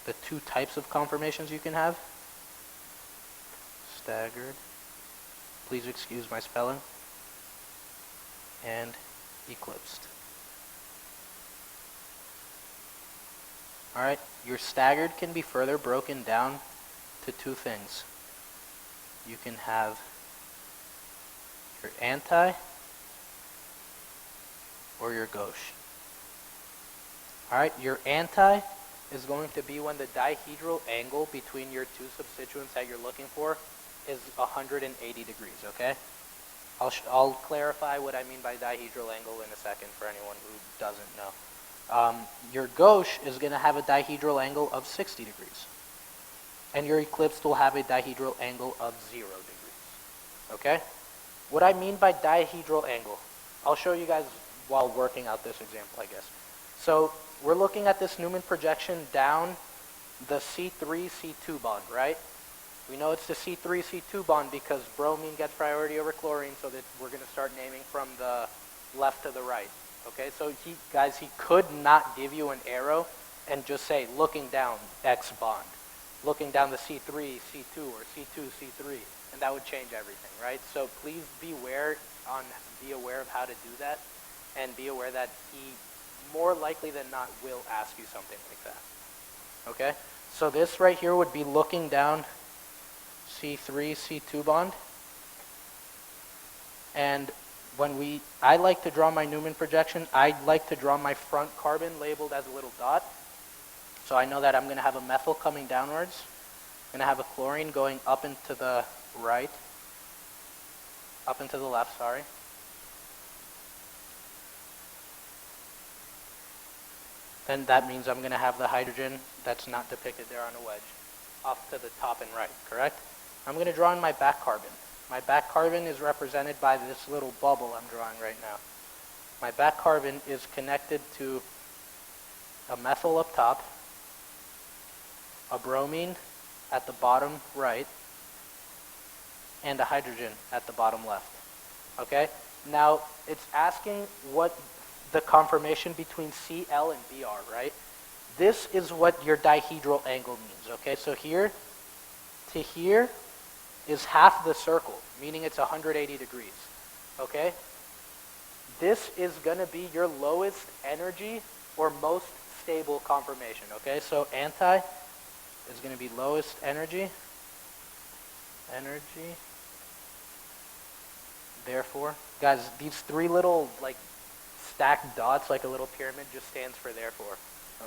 the 2 types of conformations you can have. Staggered. Please excuse my spelling. And eclipsed. All right, your staggered can be further broken down to 2 things. You can have your anti or your gauche. All right, your anti is going to be when the dihedral angle between your 2 substituents that you're looking for is 180 degrees, okay? I'll clarify what I mean by dihedral angle in a second for anyone who doesn't know. Your gauche is going to have a dihedral angle of 60 degrees. And your eclipsed will have a dihedral angle of 0 degrees. Okay? What I mean by dihedral angle, I'll show you guys while working out this example, I guess. So we're looking at this Newman projection down the C3-C2 bond, right? We know it's the C3-C2 bond because bromine gets priority over chlorine, so that we're going to start naming from the left to the right. Okay, so he could not give you an arrow and just say looking down X bond, looking down the C3, C2, or C2, C3, and that would change everything, right? So please be aware of how to do that, and be aware that he more likely than not will ask you something like that. Okay, so this right here would be looking down C3, C2 bond, and I like to draw my Newman projection, I like to draw my front carbon labeled as a little dot. So I know that I'm going to have a methyl coming downwards. I'm going to have a chlorine going up and to the right. Up and to the left, sorry. Then that means I'm going to have the hydrogen that's not depicted there on a wedge off to the top and right, correct? I'm going to draw in my back carbon. My back carbon is represented by this little bubble I'm drawing right now. My back carbon is connected to a methyl up top, a bromine at the bottom right, and a hydrogen at the bottom left. Okay? Now, it's asking what the conformation between Cl and Br, right? This is what your dihedral angle means, okay? So here to here is half the circle, meaning it's 180 degrees, okay? This is going to be your lowest energy or most stable conformation, okay? So anti is going to be lowest energy. Therefore, guys, these 3 little like stacked dots like a little pyramid just stands for therefore,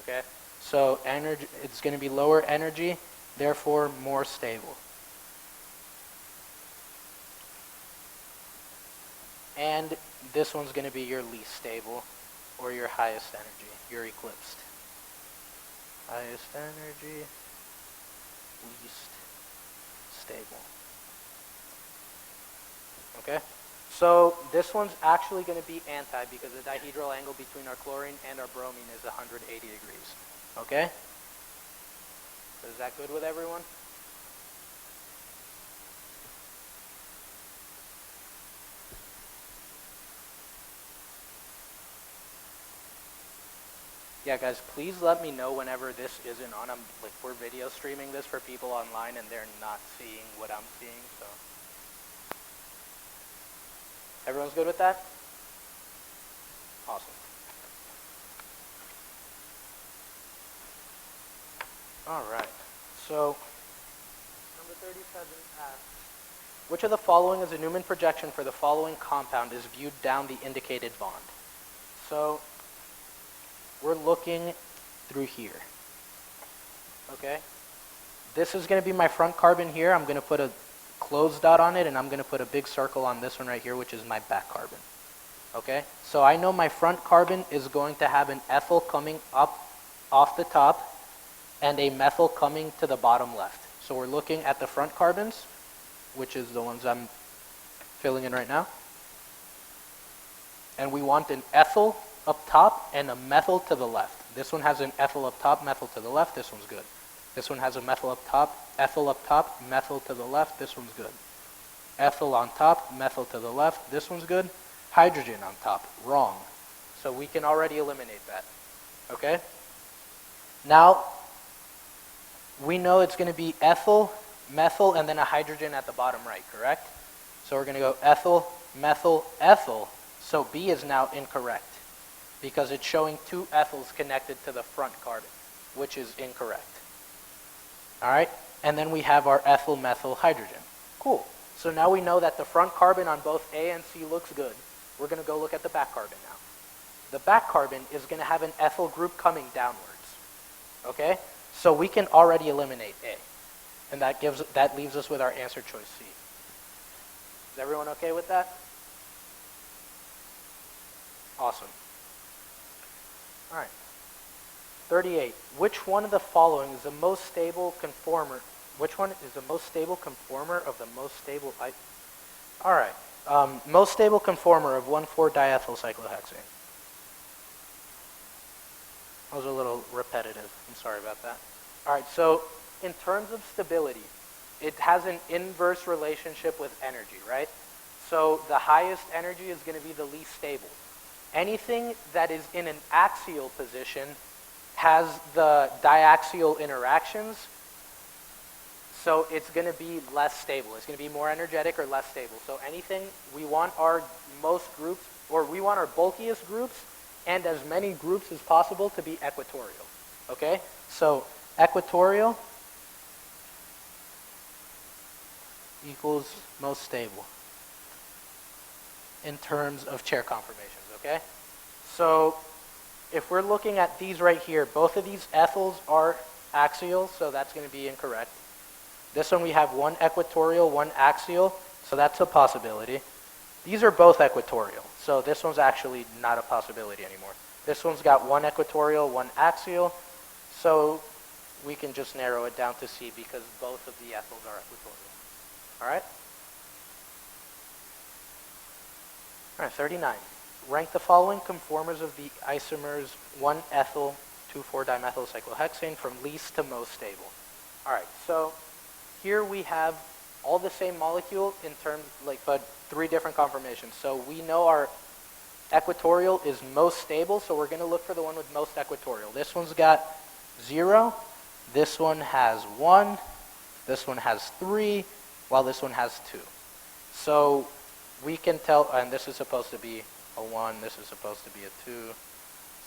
okay? So energy, it's going to be lower energy, therefore more stable. And this one's going to be your least stable, or your highest energy, your eclipsed. Highest energy, least stable. Okay? So this one's actually going to be anti because the dihedral angle between our chlorine and our bromine is 180 degrees. Okay? So is that good with everyone? Yeah, guys, please let me know whenever this isn't on. We're video streaming this for people online, and they're not seeing what I'm seeing. So, everyone's good with that? Awesome. All right. So, number 37 asks, which of the following is a Newman projection for the following compound is viewed down the indicated bond? So, we're looking through here, okay? This is going to be my front carbon here. I'm going to put a closed dot on it, and I'm going to put a big circle on this one right here, which is my back carbon, okay? So I know my front carbon is going to have an ethyl coming up off the top and a methyl coming to the bottom left. So we're looking at the front carbons, which is the ones I'm filling in right now. And we want an ethyl up top and a methyl to the left. This one has an ethyl up top, methyl to the left. This one's good. This one has a methyl up top, ethyl up top, methyl to the left. This one's good. Ethyl on top, methyl to the left. This one's good. Hydrogen on top. Wrong. So we can already eliminate that. Okay? Now, we know it's going to be ethyl, methyl, and then a hydrogen at the bottom right, correct? So we're going to go ethyl, methyl, ethyl. So B is now incorrect, because it's showing two ethyls connected to the front carbon, which is incorrect. All right? And then we have our ethyl, methyl, hydrogen. Cool. So now we know that the front carbon on both A and C looks good. We're going to go look at the back carbon now. The back carbon is going to have an ethyl group coming downwards. Okay? So we can already eliminate A. And that leaves us with our answer choice C. Is everyone okay with that? Awesome. All right. 38. Which one of the following is the most stable conformer? Which one is the most stable conformer of the most stable? All right. Most stable conformer of 1,4-diethyl cyclohexane. That was a little repetitive. I'm sorry about that. All right. So in terms of stability, it has an inverse relationship with energy, right? So the highest energy is going to be the least stable. Anything that is in an axial position has the diaxial interactions, so it's going to be less stable. It's going to be more energetic or less stable. So anything, we want our most groups, or we want our bulkiest groups and as many groups as possible to be equatorial. Okay? So equatorial equals most stable in terms of chair conformations. Okay? So if we're looking at these right here, both of these ethyls are axial, so that's going to be incorrect. This one we have one equatorial, one axial, so that's a possibility. These are both equatorial, so this one's actually not a possibility anymore. This one's got one equatorial, one axial, so we can just narrow it down to C because both of the ethyls are equatorial. All right? All right, 39. Rank the following conformers of the isomers 1-ethyl 2,4-dimethyl cyclohexane from least to most stable. All right, so here we have all the same molecule in terms, but 3 different conformations. So we know our equatorial is most stable, so we're going to look for the one with most equatorial. This one's got 0, this one has 1, this one has 3, while this one has 2. So we can tell, and this is supposed to be a 1, this is supposed to be a 2,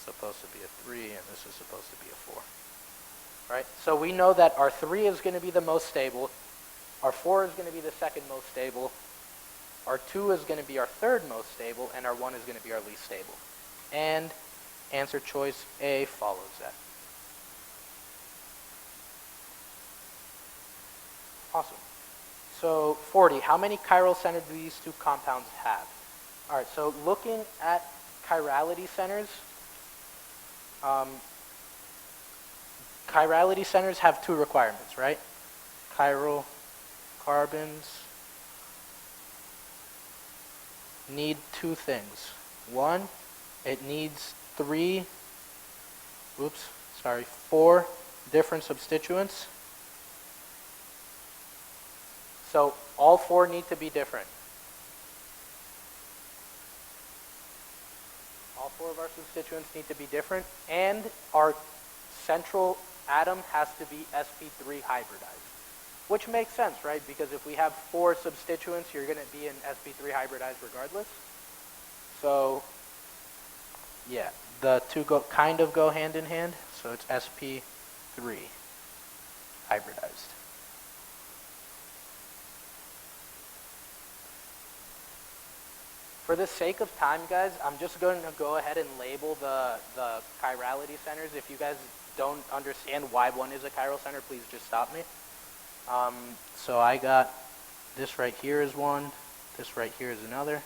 supposed to be a 3, and this is supposed to be a 4. Right? So we know that our 3 is going to be the most stable, our 4 is going to be the second most stable, our 2 is going to be our third most stable, and our 1 is going to be our least stable. And answer choice A follows that. Awesome. So 40, how many chiral centers do these two compounds have? All right, so looking at chirality centers, chirality centers have two requirements, right? Chiral carbons need two things. One, it needs four different substituents. So all four need to be different. All four of our substituents need to be different, and our central atom has to be sp3 hybridized, which makes sense, right? Because if we have four substituents, you're going to be in sp3 hybridized regardless. So, yeah, the two kind of go hand in hand, so it's sp3 hybridized. For the sake of time, guys, I'm just going to go ahead and label the chirality centers. If you guys don't understand why one is a chiral center, please just stop me. So I got this right here is one, this right here is another,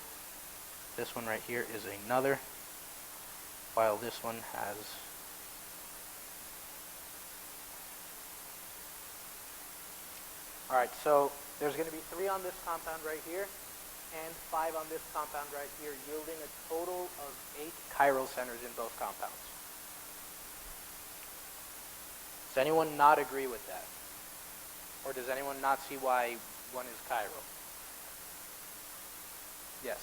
this one right here is another, while this one has all right, so there's going to be 3 on this compound right here and 5 on this compound right here, yielding a total of 8 chiral centers in both compounds. Does anyone not agree with that? Or does anyone not see why one is chiral? Yes.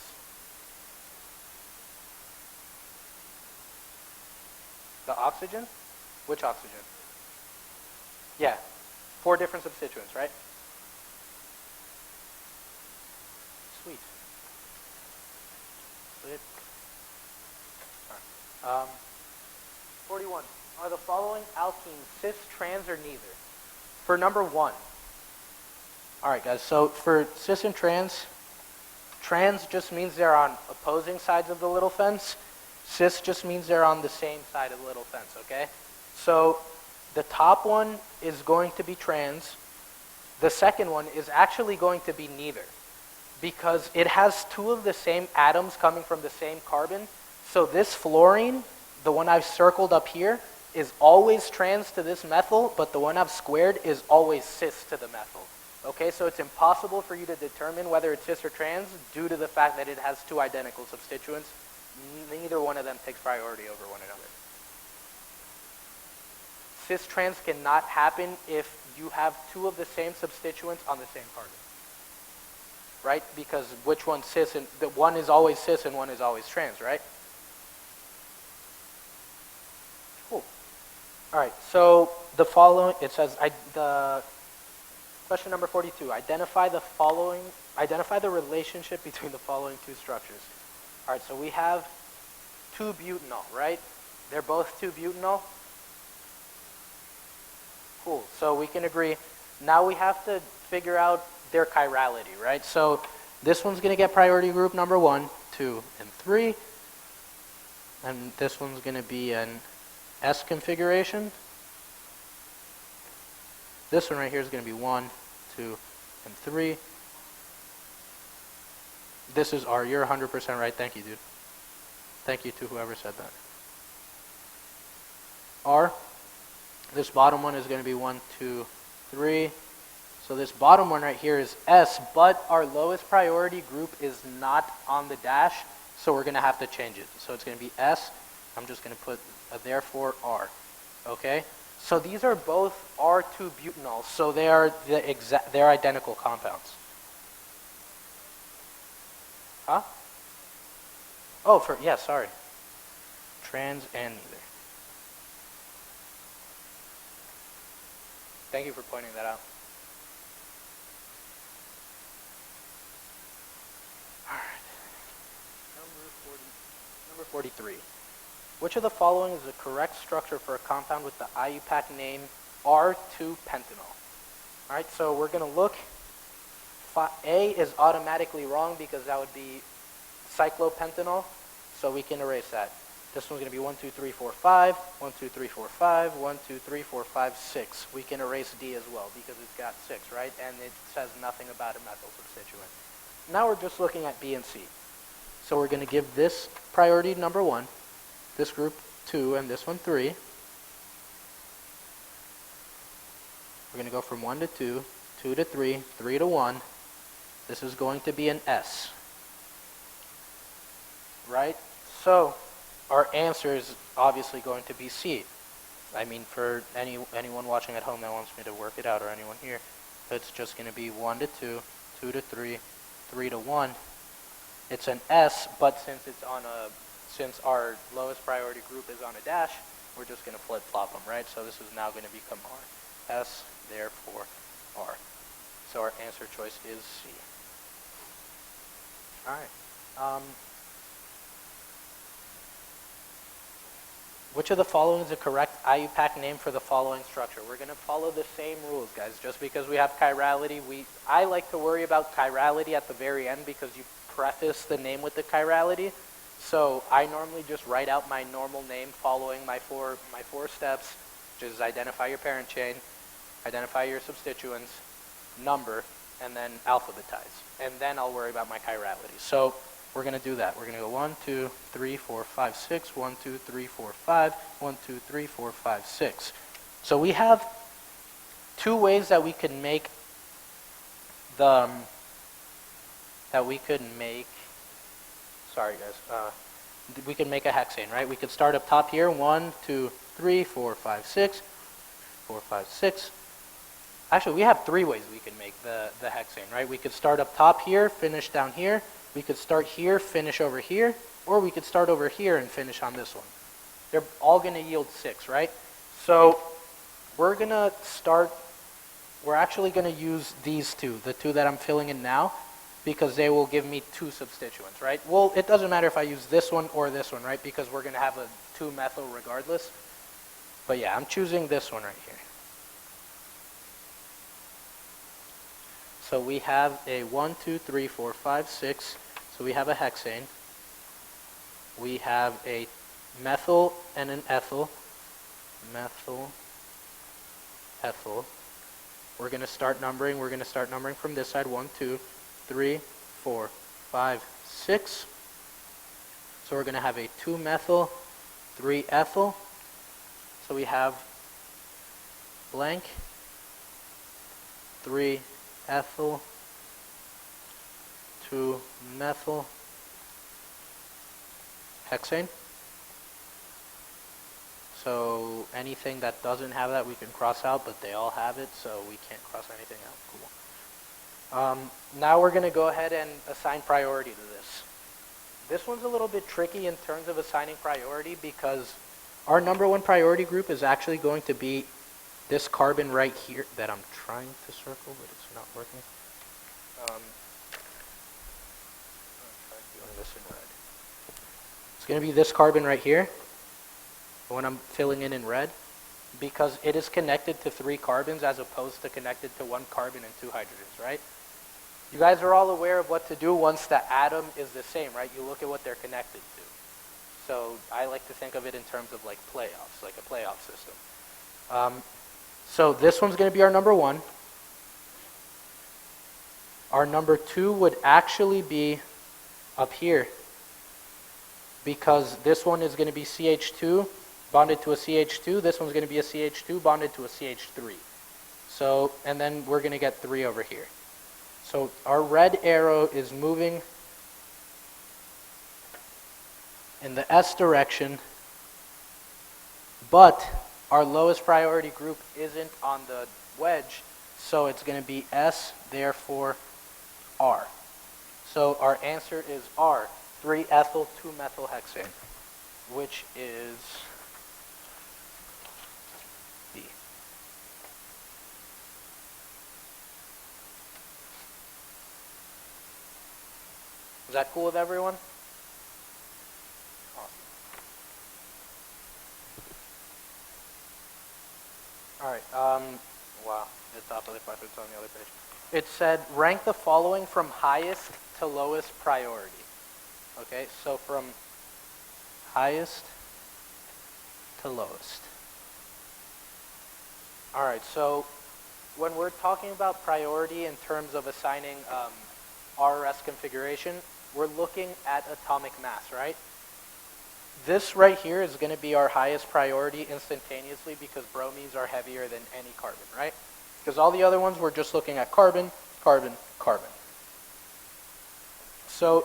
The oxygen? Which oxygen? Yeah. 4 different substituents, right? Sweet. Sweet. All right. 41. Are the following alkenes cis, trans, or neither? For number 1. All right, guys. So for cis and trans just means they're on opposing sides of the little fence. Cis just means they're on the same side of the little fence, okay? So the top one is going to be trans. The second one is actually going to be neither, because it has 2 of the same atoms coming from the same carbon. So this fluorine, the one I've circled up here, is always trans to this methyl, but the one I've squared is always cis to the methyl. Okay, so it's impossible for you to determine whether it's cis or trans due to the fact that it has 2 identical substituents. Neither one of them takes priority over one another. Cis-trans cannot happen if you have 2 of the same substituents on the same carbon. Right? Because which one's cis and the one is always cis and one is always trans, right? Cool. All right, so the following, it says, question number 42, identify the relationship between the following 2 structures. All right, so we have 2-butanol, right? They're both 2-butanol. Cool, so we can agree. Now we have to figure out their chirality, right? So this one's going to get priority group number 1, 2, and 3. And this one's going to be an S configuration. This one right here is going to be 1, 2, and 3. This is R. You're 100% right. Thank you, dude. Thank you to whoever said that. R. This bottom one is going to be 1, 2, 3. So this bottom one right here is S, but our lowest priority group is not on the dash, so we're going to have to change it. So it's going to be S. I'm just going to put a therefore R. Okay? So these are both R2 butanols, so they are they're identical compounds. Huh? Oh, sorry. Trans and neither. Thank you for pointing that out. All right. Number 43. Which of the following is the correct structure for a compound with the IUPAC name R2-pentanol? All right, so we're going to look. A is automatically wrong because that would be cyclopentanol, so we can erase that. This one's going to be 1, 2, 3, 4, 5, 1, 2, 3, 4, 5, 1, 2, 3, 4, 5, 6. We can erase D as well because it's got 6, right? And it says nothing about a methyl substituent. Now we're just looking at B and C. So we're going to give this priority number 1, this group 2, and this one 3. We're going to go from 1 to 2, 2 to 3, 3 to 1. This is going to be an S. Right? So our answer is obviously going to be C. I mean, for anyone watching at home that wants me to work it out, or anyone here, it's just going to be 1 to 2, 2 to 3, 3 to 1. It's an S, but since our lowest priority group is on a dash, we're just going to flip-flop them, right? So this is now going to become R. S, therefore R. So our answer choice is C. All right. Which of the following is the correct IUPAC name for the following structure? We're going to follow the same rules, guys. Just because we have chirality, I like to worry about chirality at the very end because you preface the name with the chirality. So I normally just write out my normal name following my four steps, which is identify your parent chain, identify your substituents, number, and then alphabetize. And then I'll worry about my chirality. So we're going to do that. We're going to go 1, 2, 3, 4, 5, 6, 1, 2, 3, 4, 5, 1, 2, 3, 4, 5, 6. So we have two ways that we can make we can make a hexane, right? We could start up top here, 1, 2, 3, 4, 5, 6, 4, 5, 6. Actually, we have three ways we can make the hexane, right? We could start up top here, finish down here. We could start here, finish over here, or we could start over here and finish on this one. They're all going to yield 6, right? So we're actually going to use these two, the two that I'm filling in now, because they will give me 2 substituents, right? Well, it doesn't matter if I use this one or this one, right? Because we're going to have a 2-methyl regardless. But yeah, I'm choosing this one right here. So we have a 1, 2, 3, 4, 5, 6. So we have a hexane. We have a methyl and an ethyl. Methyl, ethyl. We're going to start numbering. We're going to start numbering from this side. 1, 2, 3, 4, 5, 6. So we're going to have a 2-methyl, 3-ethyl. So we have blank, 3-ethyl, 2-methyl, hexane. So anything that doesn't have that we can cross out, but they all have it, so we can't cross anything out. Cool. Now we're going to go ahead and assign priority to this. This one's a little bit tricky in terms of assigning priority because our number 1 priority group is actually going to be this carbon right here that I'm trying to circle, but it's not working. I'll try doing this in red. It's going to be this carbon right here, the one I'm filling in red, because it is connected to 3 carbons as opposed to connected to 1 carbon and 2 hydrogens, right? You guys are all aware of what to do once the atom is the same, right? You look at what they're connected to. So I like to think of it in terms of like playoffs, like a playoff system. So this one's going to be our number 1. Our number 2 would actually be up here because this one is going to be CH2 bonded to a CH2. This one's going to be a CH2 bonded to a CH3. So, and then we're going to get 3 over here. So our red arrow is moving in the S direction, but our lowest priority group isn't on the wedge, so it's going to be S, therefore R. So our answer is R, 3-ethyl 2-methyl hexane, which is B. Is that cool with everyone? Awesome. All right. Wow. The top of the question is on the other page. It said rank the following from highest to lowest priority. Okay. So from highest to lowest. All right, so when we're talking about priority in terms of assigning RRS configuration, we're looking at atomic mass, right? This right here is going to be our highest priority instantaneously because bromines are heavier than any carbon, right? Because all the other ones, we're just looking at carbon, carbon, carbon. So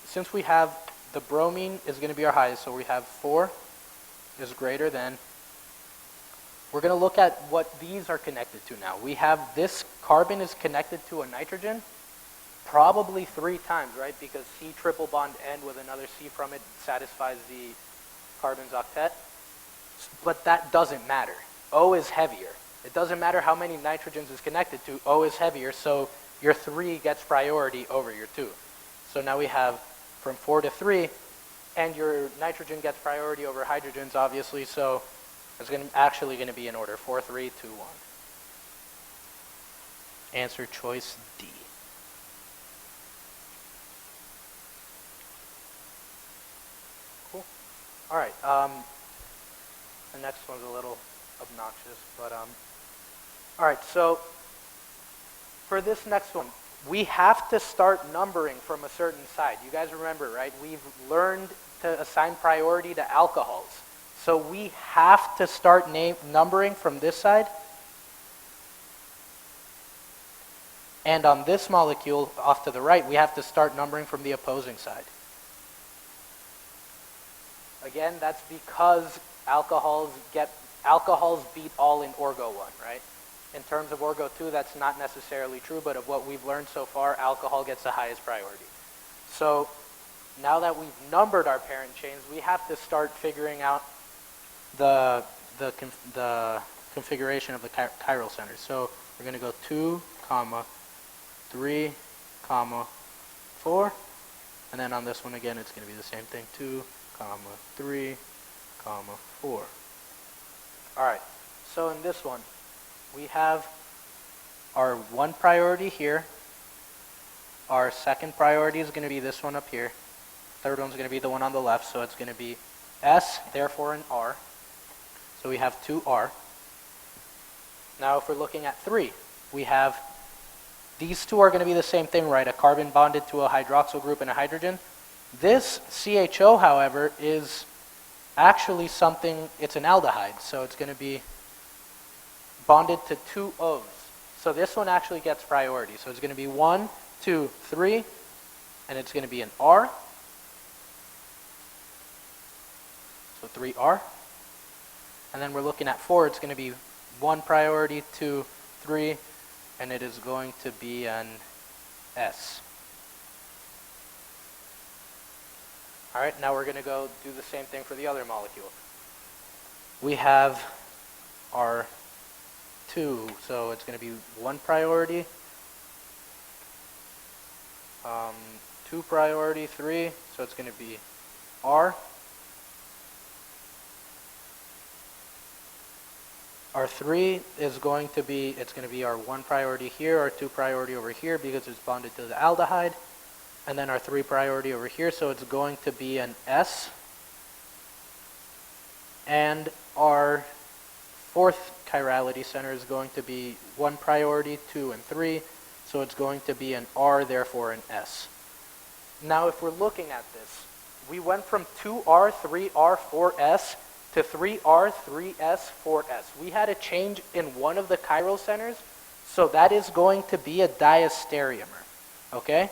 since we have the bromine is going to be our highest, so we have 4 is greater than. We're going to look at what these are connected to now. We have this carbon is connected to a nitrogen probably 3 times, right? Because C triple bond N with another C from it satisfies the carbon's octet. But that doesn't matter. O is heavier. It doesn't matter how many nitrogens is connected to. O is heavier, so your 3 gets priority over your 2. So now we have from 4 to 3, and your nitrogen gets priority over hydrogens, obviously, so it's actually going to be in order 4, 3, 2, 1. Answer choice D. Cool. All right. The next one's a little obnoxious, but all right. So for this next one, we have to start numbering from a certain side. You guys remember, right? We've learned to assign priority to alcohols. So we have to start numbering from this side. And on this molecule off to the right, we have to start numbering from the opposing side. Again, that's because alcohols beat all in Orgo 1, right? In terms of Orgo 2, that's not necessarily true, but of what we've learned so far, alcohol gets the highest priority. So now that we've numbered our parent chains, we have to start figuring out the configuration of the chiral centers. So we're going to go 2, 3, 4, and then on this one again, it's going to be the same thing, 2, 3, 4. All right, so in this one, we have our 1 priority here. Our second priority is going to be this one up here. Third one's going to be the one on the left, so it's going to be S, therefore an R. So we have 2R. Now if we're looking at 3, we have, these 2 are going to be the same thing, right? A carbon bonded to a hydroxyl group and a hydrogen. This CHO, however, is actually something, it's an aldehyde, so it's going to be bonded to 2 O's. So this one actually gets priority. So it's going to be 1, 2, 3, and it's going to be an R. So 3R. And then we're looking at 4, it's going to be 1 priority, 2, 3, and it is going to be an S. All right, now we're going to go do the same thing for the other molecule. We have our 2, so it's going to be 1 priority, 2 priority, 3, so it's going to be R. Our 3 is going to be, it's going to be our 1 priority here, our 2 priority over here because it's bonded to the aldehyde, and then our 3 priority over here, so it's going to be an S. And our 4th chirality center is going to be 1 priority, 2, and 3, so it's going to be an R, therefore an S. Now if we're looking at this, we went from 2R, 3R, 4S to 3R, 3S, 4S. We had a change in one of the chiral centers, so that is going to be a diastereomer, okay?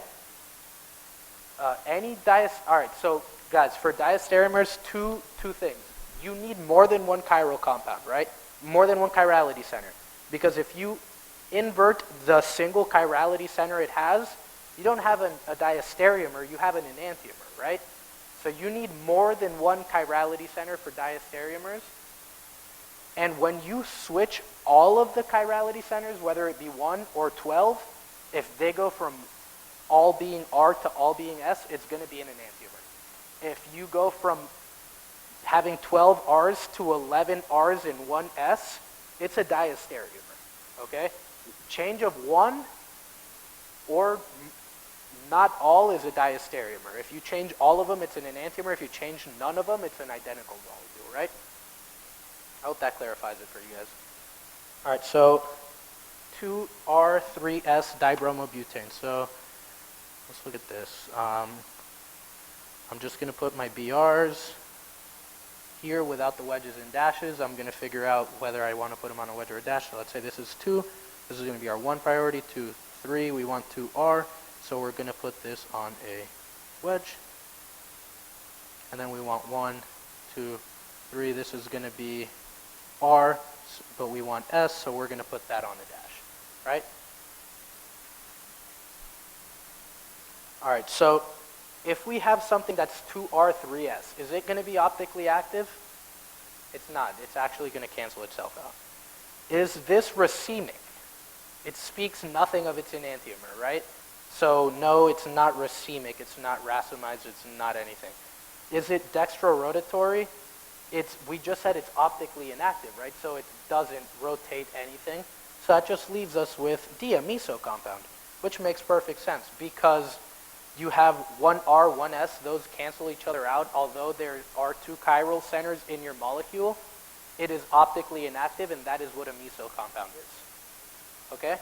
All right, so guys, for diastereomers, two things. You need more than 1 chiral compound, right? More than 1 chirality center. Because if you invert the single chirality center it has, you don't have a diastereomer, you have an enantiomer, right? So you need more than 1 chirality center for diastereomers. And when you switch all of the chirality centers, whether it be 1 or 12, if they go from all being R to all being S, it's going to be an enantiomer. If you go from having 12 R's to 11 R's in 1 S, it's a diastereomer, okay? Change of 1 or not all is a diastereomer. If you change all of them, it's an enantiomer. If you change none of them, it's an identical molecule, right? I hope that clarifies it for you guys. All right, so 2R3S dibromobutane. So let's look at this. I'm just going to put my BRs here without the wedges and dashes. I'm going to figure out whether I want to put them on a wedge or a dash. So let's say this is 2. This is going to be our 1 priority. 2, 3. We want 2R. So we're going to put this on a wedge. And then we want 1, 2, 3. This is going to be R, but we want S, so we're going to put that on a dash, right? All right, so if we have something that's 2R3S, is it going to be optically active? It's not. It's actually going to cancel itself out. Is this racemic? It speaks nothing of its enantiomer, right? So no, it's not racemic. It's not racemized. It's not anything. Is it dextrorotatory? We just said it's optically inactive, right? So it doesn't rotate anything. So that just leaves us with D, a meso compound, which makes perfect sense because you have 1R, 1S, those cancel each other out. Although there are 2 chiral centers in your molecule, it is optically inactive, and that is what a meso compound is. Okay?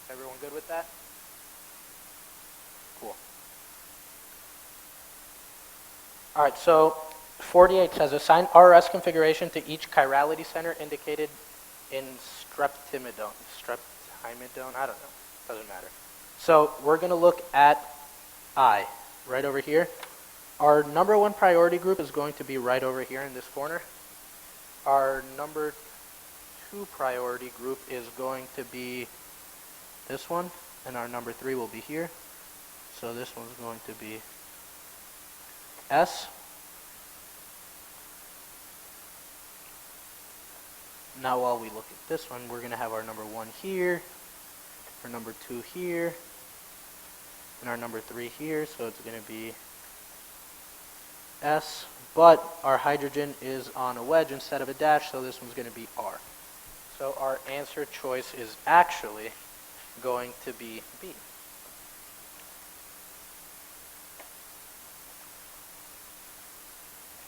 Everyone good with that? Cool. All right, so 48 says assign RS configuration to each chirality center indicated in streptimidone. Streptimidone, I don't know. Doesn't matter. So we're going to look at I, right over here. Our number 1 priority group is going to be right over here in this corner. Our number 2 priority group is going to be this one, and our number 3 will be here. So this one's going to be S. Now while we look at this one, we're going to have our number 1 here, our number 2 here, and our number 3 here, so it's going to be S, but our hydrogen is on a wedge instead of a dash, so this one's going to be R. So our answer choice is actually going to be B.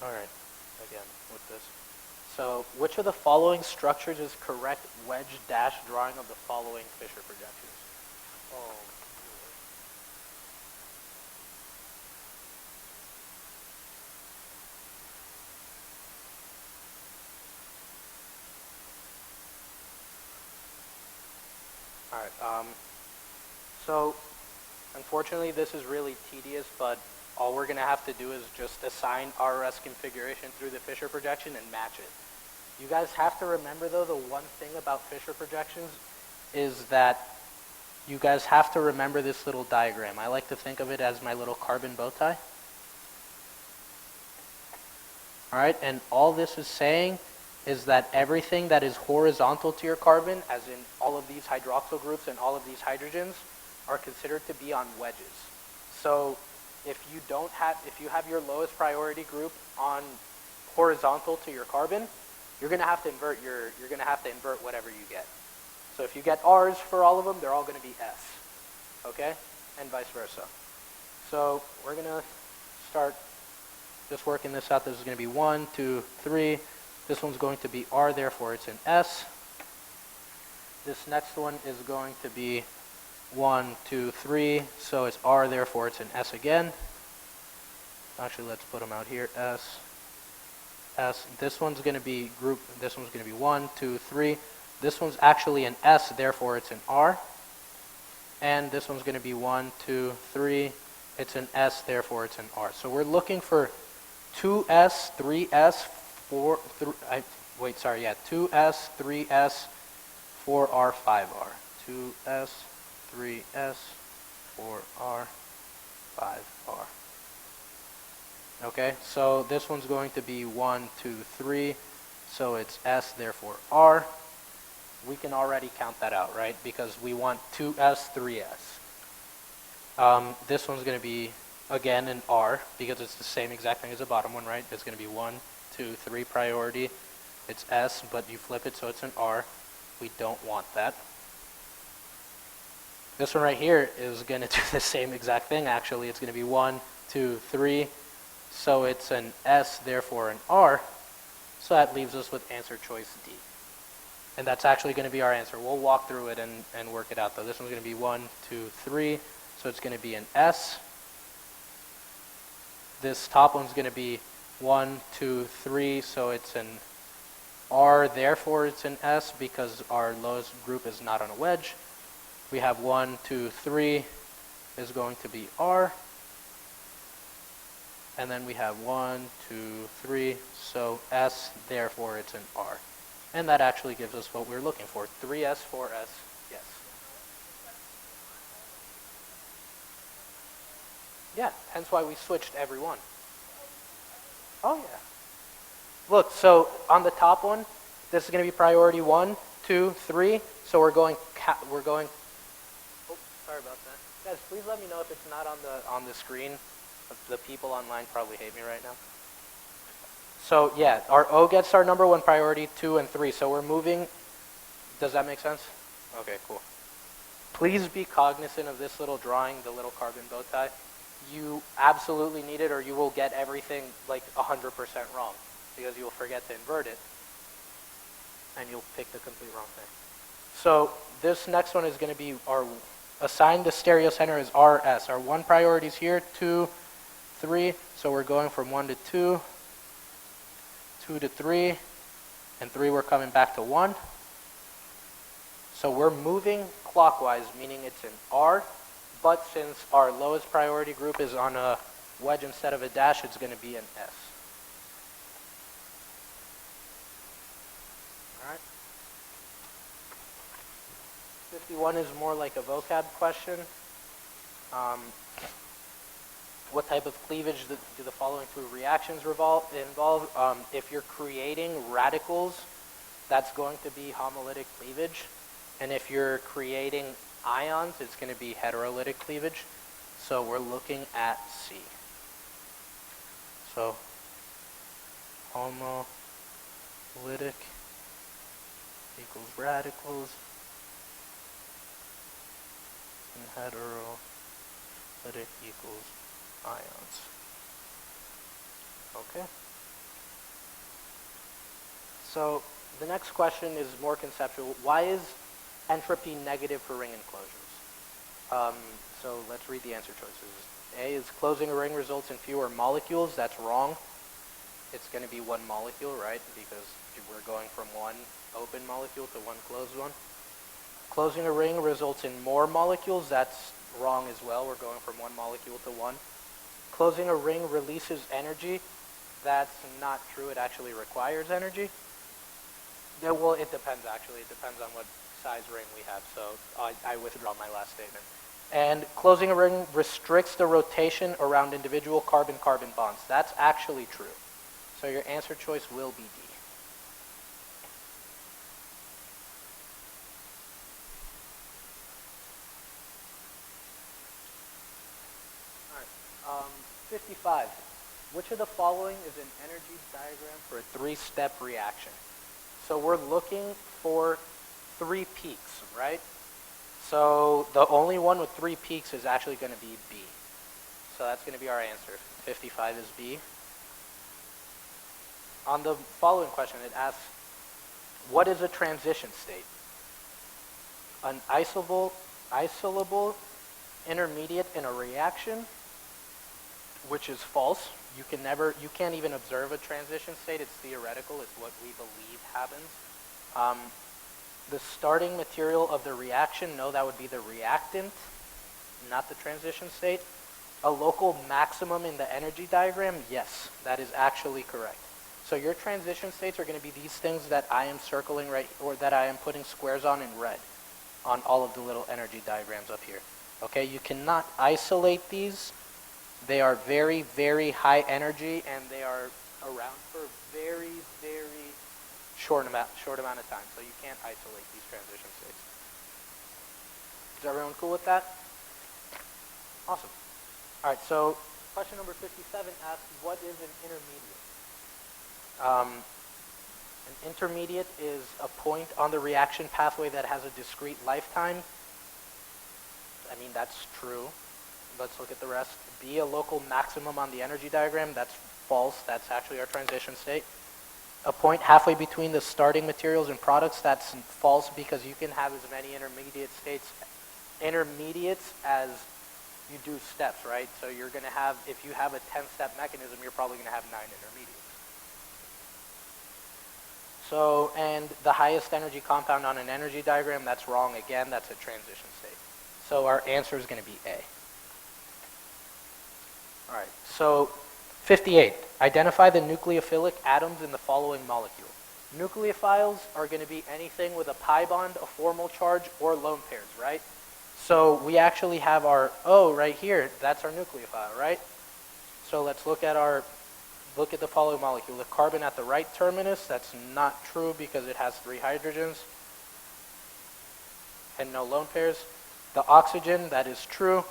All right, again with this. So which of the following structures is correct wedge dash drawing of the following Fisher projections? Oh. All right, so unfortunately this is really tedious, but all we're going to have to do is just assign RS configuration through the Fisher projection and match it. You guys have to remember, though, the one thing about Fisher projections is that you guys have to remember this little diagram. I like to think of it as my little carbon bow tie. All right, and all this is saying is that everything that is horizontal to your carbon, as in all of these hydroxyl groups and all of these hydrogens, are considered to be on wedges. So if you have your lowest priority group on horizontal to your carbon, you're going to have to invert whatever you get. So if you get R's for all of them, they're all going to be S. Okay? And vice versa. So we're going to start just working this out. This is going to be 1, 2, 3. This one's going to be R, therefore it's an S. This next one is going to be 1, 2, 3. So it's R, therefore it's an S again. Actually, let's put them out here. S, S. This one's going to be group. This one's going to be 1, 2, 3. This one's actually an S, therefore it's an R. And this one's going to be 1, 2, 3. It's an S, therefore it's an R. So we're looking for 2S, 3S, 2S, 3S, 4R, 5R. 2S, 3S, 4R, 5R. Okay, so this one's going to be 1, 2, 3. So it's S, therefore R. We can already count that out, right? Because we want 2S, 3S. This one's going to be, again, an R, because it's the same exact thing as the bottom one, right? It's going to be 1, 2, 3 priority. It's S, but you flip it so it's an R. We don't want that. This one right here is going to do the same exact thing, actually. It's going to be 1, 2, 3. so it's an S, therefore an R. So that leaves us with answer choice D. And that's actually going to be our answer. We'll walk through it and work it out, though. This one's going to be 1, 2, 3. So it's going to be an S. This top one's going to be 1, 2, 3. So it's an R, therefore it's an S because our lowest group is not on a wedge. We have 1, 2, 3 is going to be R. And then we have 1, 2, 3. So S, therefore it's an R. And that actually gives us what we're looking for. 3S, 4S, yes. Yeah, hence why we switched every one. Oh yeah. Look, so on the top one, this is going to be priority 1, 2, 3. So we're going. Oh, sorry about that. Guys, please let me know if it's not on the screen. The people online probably hate me right now. So yeah, our O gets our number 1 priority, 2 and 3. So we're moving. Does that make sense? Okay, cool. Please be cognizant of this little drawing, the little carbon bow tie. You absolutely need it or you will get everything like 100% wrong because you'll forget to invert it and you'll pick the complete wrong thing. So this next one is going to be our assigned the stereocenter is RS. Our 1 priority is here, 2, 3. So we're going from 1 to 2. 2 to 3, and 3 we're coming back to 1. So we're moving clockwise, meaning it's an R, but since our lowest priority group is on a wedge instead of a dash, it's going to be an S. All right. 51 is more like a vocab question. What type of cleavage do the following 2 reactions involve? If you're creating radicals, that's going to be homolytic cleavage. And if you're creating ions, it's going to be heterolytic cleavage. So we're looking at C. So homolytic equals radicals, and heterolytic equals ions. Okay. So the next question is more conceptual. Why is entropy negative for ring enclosures? So let's read the answer choices. A is closing a ring results in fewer molecules. That's wrong. It's going to be 1 molecule, right? Because we're going from 1 open molecule to 1 closed one. Closing a ring results in more molecules. That's wrong as well. We're going from 1 molecule to 1. Closing a ring releases energy. That's not true. It actually requires energy. Yeah, well, it depends, actually. It depends on what size ring we have. So I withdraw my last statement. And closing a ring restricts the rotation around individual carbon-carbon bonds. That's actually true. So your answer choice will be D. All right. 55. Which of the following is an energy diagram for a 3-step reaction? So we're looking for 3 peaks, right? So the only one with 3 peaks is actually going to be B. So that's going to be our answer. 55 is B. On the following question, it asks, what is a transition state? An isolable intermediate in a reaction, which is false. You can't even observe a transition state. It's theoretical. It's what we believe happens. The starting material of the reaction, no, that would be the reactant, not the transition state. A local maximum in the energy diagram, yes, that is actually correct. So your transition states are going to be these things that I am circling right, or that I am putting squares on in red on all of the little energy diagrams up here. Okay, you cannot isolate these. They are very, very high energy, and they are around for a very, very short amount of time. So you can't isolate these transition states. Is everyone cool with that? Awesome. All right, so question number 57 asks, what is an intermediate? An intermediate is a point on the reaction pathway that has a discrete lifetime. I mean, that's true. Let's look at the rest. B, a local maximum on the energy diagram. That's false. That's actually our transition state. A point halfway between the starting materials and products, that's false because you can have as many intermediates as you do steps, right? So you're going to have, if you have a 10-step mechanism, you're probably going to have 9 intermediates. So, and the highest energy compound on an energy diagram, that's wrong again, that's a transition state. So our answer is going to be A. All right, so 58, identify the nucleophilic atoms in the following molecule. Nucleophiles are going to be anything with a pi bond, a formal charge, or lone pairs, right? So we actually have our O right here, that's our nucleophile, right? So let's look at the following molecule. The carbon at the right terminus, that's not true because it has 3 hydrogens and no lone pairs. The oxygen, that is true.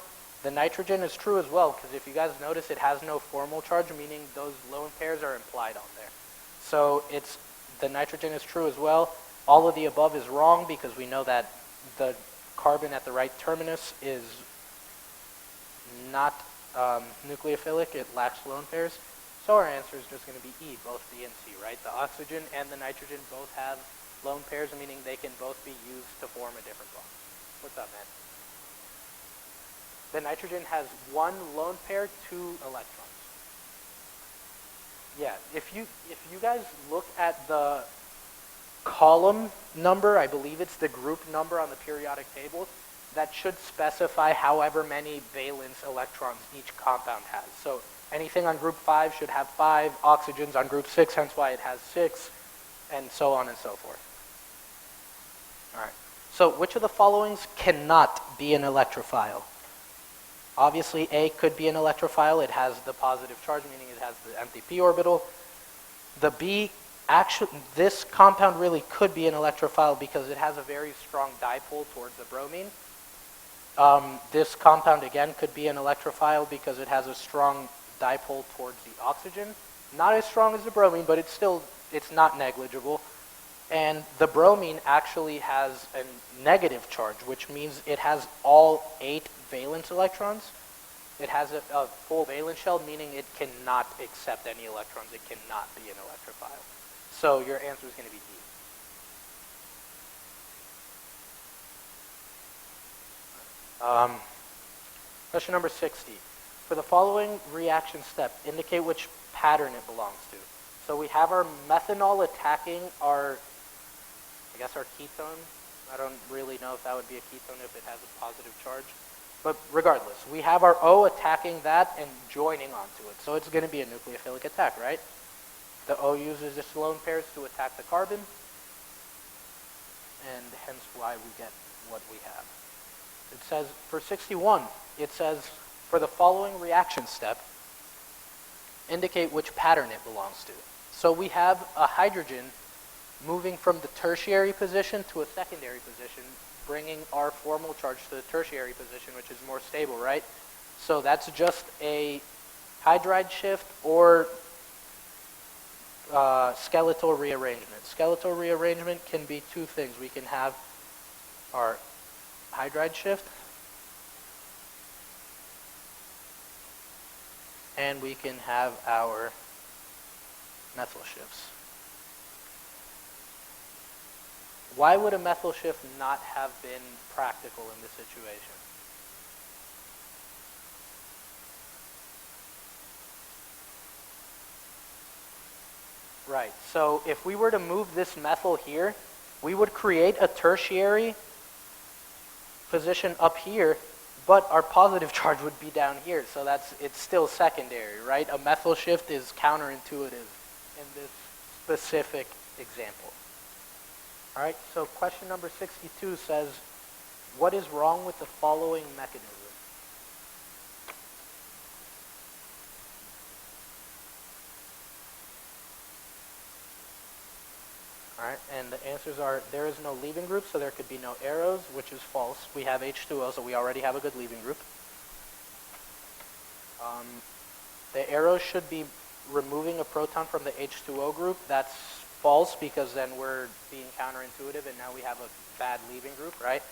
The nitrogen is true as well because if you guys notice, it has no formal charge, meaning those lone pairs are implied on there. So the nitrogen is true as well. All of the above is wrong because we know that the carbon at the right terminus is not nucleophilic. It lacks lone pairs. So our answer is just going to be E, both D and C, right? The oxygen and the nitrogen both have lone pairs, meaning they can both be used to form a different bond. What's up, man? The nitrogen has 1 lone pair, 2 electrons. Yeah, if you guys look at the column number, I believe it's the group number on the periodic table, that should specify however many valence electrons each compound has. So anything on group 5 should have 5, oxygen's on group 6, hence why it has 6, and so on and so forth. All right, so which of the followings cannot be an electrophile? Obviously, A could be an electrophile. It has the positive charge, meaning it has the empty p orbital. The B, actually, this compound really could be an electrophile because it has a very strong dipole towards the bromine. This compound, again, could be an electrophile because it has a strong dipole towards the oxygen. Not as strong as the bromine, but it's not negligible. And the bromine actually has a negative charge, which means it has all 8 valence electrons. It has a full valence shell, meaning it cannot accept any electrons. It cannot be an electrophile. So your answer is going to be D. Question number 60. For the following reaction step, indicate which pattern it belongs to. So we have our methanol attacking our ketone. I don't really know if that would be a ketone if it has a positive charge. But regardless, we have our O attacking that and joining onto it. So it's going to be a nucleophilic attack, right? The O uses its lone pairs to attack the carbon, and hence why we get what we have. It says, for 61, it says, for the following reaction step, indicate which pattern it belongs to. So we have a hydrogen moving from the tertiary position to a secondary position, bringing our formal charge to the tertiary position, which is more stable, right? So that's just a hydride shift or skeletal rearrangement. Skeletal rearrangement can be 2 things. We can have our hydride shift, and we can have our methyl shifts. Why would a methyl shift not have been practical in this situation? Right, so if we were to move this methyl here, we would create a tertiary position up here, but our positive charge would be down here, so it's still secondary, right? A methyl shift is counterintuitive in this specific example. All right, so question number 62 says, what is wrong with the following mechanism? All right, and the answers are, there is no leaving group, so there could be no arrows, which is false. We have H2O, so we already have a good leaving group. The arrows should be removing a proton from the H2O group. That's false because then we're being counterintuitive and now we have a bad leaving group, right?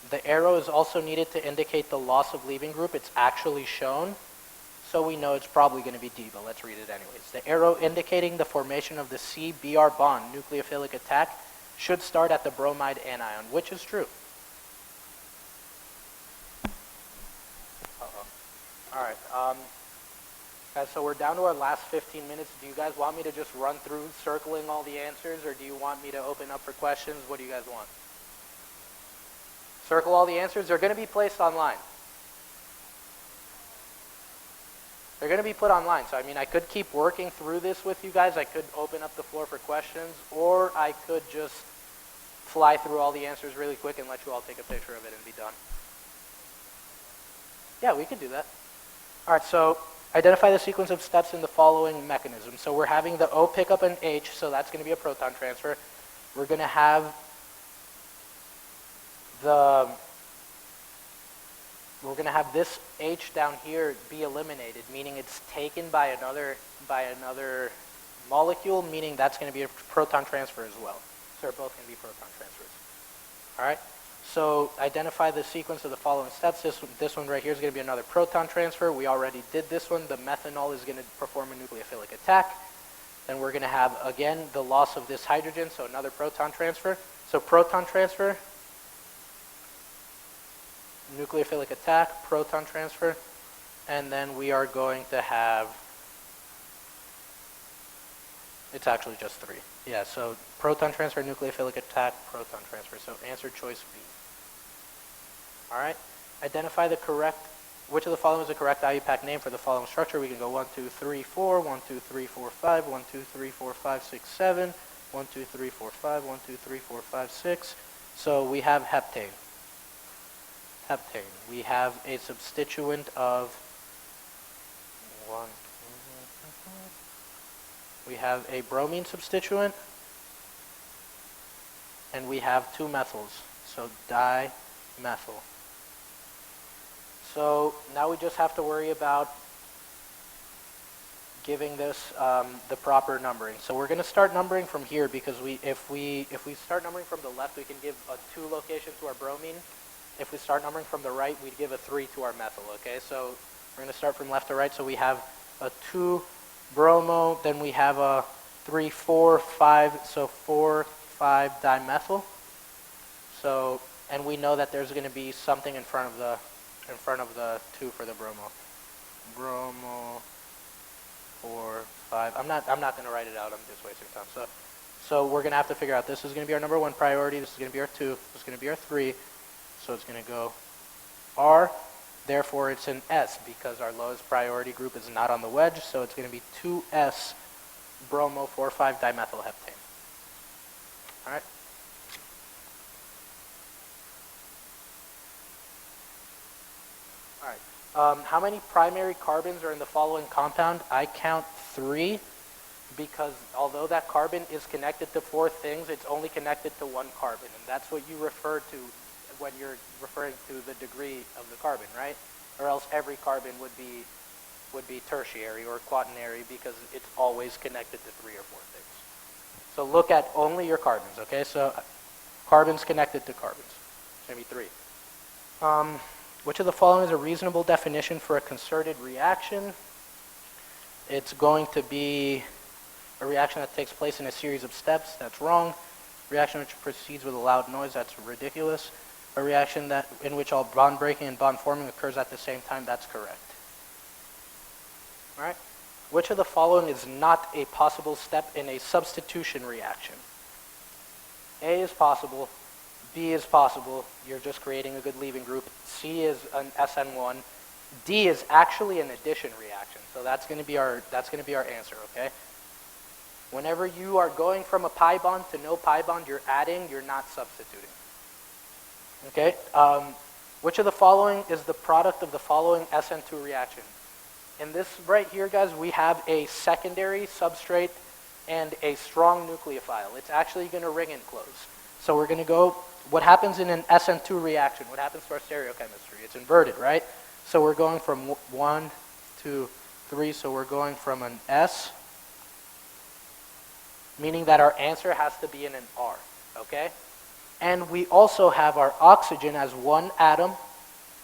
The arrow is also needed to indicate the loss of leaving group. It's actually shown. so we know it's probably going to be D, but let's read it anyways. The arrow indicating the formation of the C-Br bond, nucleophilic attack, should start at the bromide anion, which is true. All right, guys, so we're down to our last 15 minutes. Do you guys want me to just run through circling all the answers, or do you want me to open up for questions? What do you guys want? Circle all the answers. They're going to be placed online. They're going to be put online. So, I mean, I could keep working through this with you guys. I could open up the floor for questions, or I could just fly through all the answers really quick and let you all take a picture of it and be done. Yeah, we could do that. All right, so identify the sequence of steps in the following mechanism. So we're having the O pick up an H, so that's going to be a proton transfer. We're going to have this H down here be eliminated, meaning it's taken by another molecule, meaning that's going to be a proton transfer as well. So they're both going to be proton transfers. All right. So identify the sequence of the following steps. This one right here is going to be another proton transfer. We already did this one. The methanol is going to perform a nucleophilic attack. Then we're going to have, again, the loss of this hydrogen, so another proton transfer. So proton transfer, nucleophilic attack, proton transfer, and then we are going to have, it's actually just 3. Yeah, so proton transfer, nucleophilic attack, proton transfer. So answer choice B. All right. Identify which of the following is the correct IUPAC name for the following structure. We can go 1, 2, 3, 4, 1, 2, 3, 4, 5, 1, 2, 3, 4, 5, 6, 7, 1, 2, 3, 4, 5, 1, 2, 3, 4, 5, 6. So we have heptane. We have a substituent of 1. We have a bromine substituent, and we have 2 methyls, so dimethyl. So now we just have to worry about giving this the proper numbering. So we're going to start numbering from here because if we start numbering from the left, we can give a 2 location to our bromine. If we start numbering from the right, we'd give a 3 to our methyl. Okay, so we're going to start from left to right. So we have a 2 bromo, then we have a 3, 4, 5, so 4, 5 dimethyl. So, and we know that there's going to be something in front of the 2 for the bromo. Bromo 4, 5. I'm not going to write it out. I'm just wasting time. So we're going to have to figure out, this is going to be our number 1 priority. This is going to be our 2. This is going to be our 3. So it's going to go R. Therefore, it's an S because our lowest priority group is not on the wedge. So it's going to be 2S bromo 4,5 dimethyl heptane. All right. How many primary carbons are in the following compound? I count 3 because although that carbon is connected to 4 things, it's only connected to 1 carbon. And that's what you refer to when you're referring to the degree of the carbon, right? Or else every carbon would be tertiary or quaternary because it's always connected to 3 or 4 things. So look at only your carbons, okay? So carbons connected to carbons. It's going to be 3. Which of the following is a reasonable definition for a concerted reaction? It's going to be a reaction that takes place in a series of steps. That's wrong. Reaction which proceeds with a loud noise. That's ridiculous. A reaction in which all bond breaking and bond forming occurs at the same time. That's correct. All right. Which of the following is not a possible step in a substitution reaction? A is possible. B is possible. You're just creating a good leaving group. C is an SN1. D is actually an addition reaction. So that's going to be our answer, okay? Whenever you are going from a pi bond to no pi bond, you're adding, you're not substituting. Okay? Which of the following is the product of the following SN2 reaction? In this right here, guys, we have a secondary substrate and a strong nucleophile. It's actually going to ring and close. So we're going to go, what happens in an SN2 reaction? What happens to our stereochemistry? It's inverted, right? So we're going from 1, 2, 3. So we're going from an S, meaning that our answer has to be in an R, okay? And we also have our oxygen as 1 atom,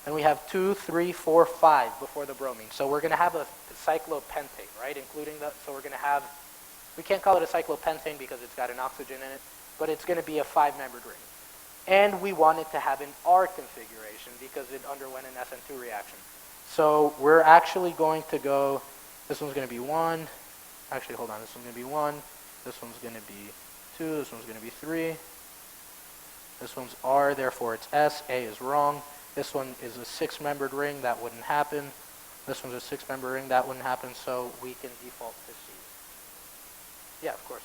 and we have 2, 3, 4, 5 before the bromine. So we're going to have cyclopentane, right? Including the, so we're going to have, we can't call it a cyclopentane because it's got an oxygen in it, but it's going to be a 5-membered ring. And we want it to have an R configuration because it underwent an SN2 reaction. So we're actually going to go, this one's going to be 1, actually hold on, this one's going to be 1, this one's going to be 2, this one's going to be 3, this one's R, therefore it's S, A is wrong. This one is a 6-membered ring, that wouldn't happen. This one's a 6-member ring, that wouldn't happen, so we can default to C. Yeah, of course.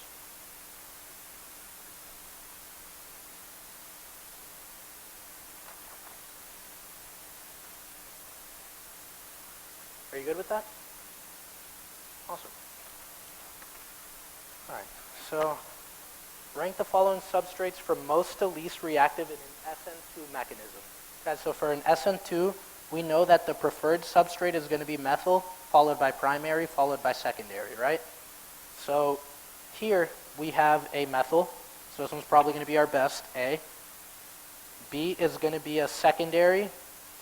Are you good with that? Awesome. All right, so rank the following substrates from most to least reactive in an SN2 mechanism. Okay, so for an SN2, we know that the preferred substrate is going to be methyl, followed by primary, followed by secondary, right? So here we have a methyl, so this one's probably going to be our best, A. B is going to be a secondary,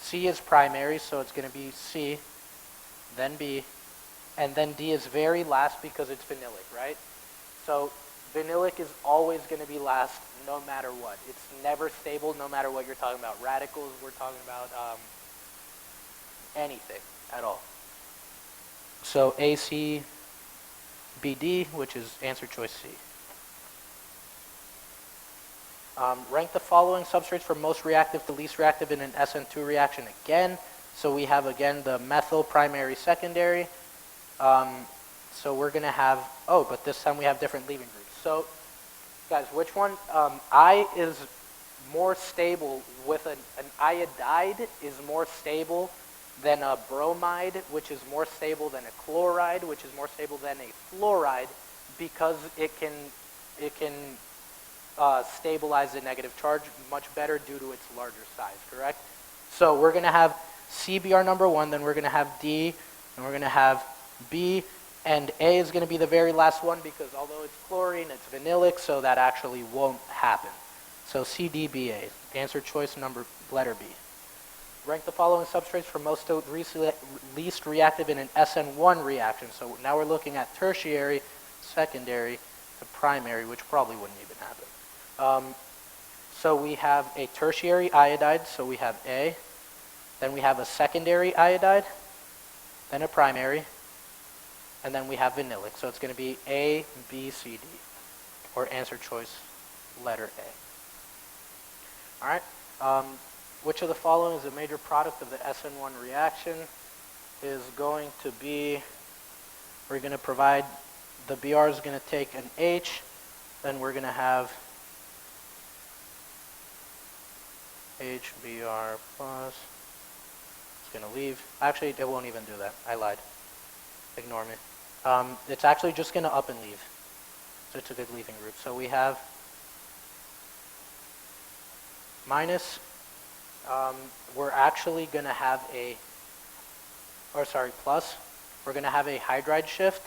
C is primary, so it's going to be C, then B, and then D is very last because it's vanillic, right? So vanillic is always going to be last no matter what. It's never stable no matter what you're talking about. Radicals, we're talking about anything at all. So A, C, B, D, which is answer choice C. Rank the following substrates from most reactive to least reactive in an SN2 reaction again. So we have, again, the methyl primary, secondary. So we're going to have, oh, but this time we have different leaving groups. So, guys, which one? I is more stable with an iodide is more stable than a bromide, which is more stable than a chloride, which is more stable than a fluoride, because it can stabilize the negative charge much better due to its larger size, correct? So we're going to have CBr number 1, then we're going to have D, and we're going to have B, and A is going to be the very last one because although it's chlorine, it's vanillic, so that actually won't happen. So CDBA, answer choice number, letter B. Rank the following substrates from most to least reactive in an SN1 reaction. So now we're looking at tertiary, secondary, to primary, which probably wouldn't even happen. So we have a tertiary iodide, so we have A. Then we have a secondary iodide, then a primary, and then we have vanillic. So it's going to be A, B, C, D, or answer choice letter A. All right. Which of the following is a major product of the SN1 reaction? Is going to be, we're going to provide, the Br is going to take an H, then we're going to have HBr plus, it's going to leave. Actually, it won't even do that. I lied. Ignore me. It's actually just going to up and leave. So it's a good leaving group. So we have minus, we're actually going to have a, or sorry, plus, we're going to have a hydride shift.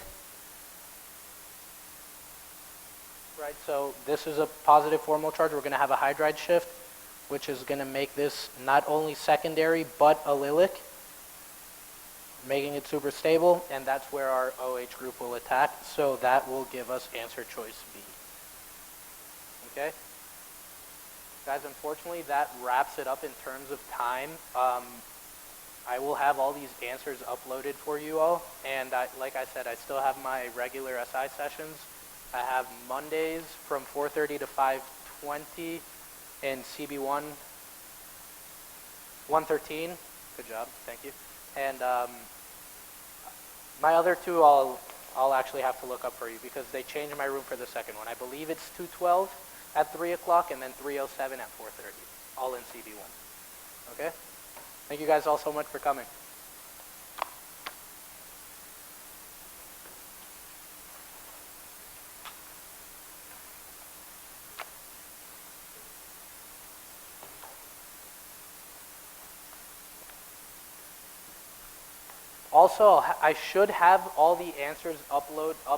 Right, so this is a positive formal charge. We're going to have a hydride shift, which is going to make this not only secondary, but allylic, making it super stable, and that's where our OH group will attack. So that will give us answer choice B. Okay? Guys, unfortunately, that wraps it up in terms of time. I will have all these answers uploaded for you all, and like I said, I still have my regular SI sessions. I have Mondays from 4:30 to 5:20 in CB1 113. Good job, thank you. And my other two I'll actually have to look up for you because they changed my room for the second one. I believe it's 212 at 3 o'clock and then 307 at 4:30, all in CB1. Okay? Thank you guys all so much for coming. Also, I should have all the answers up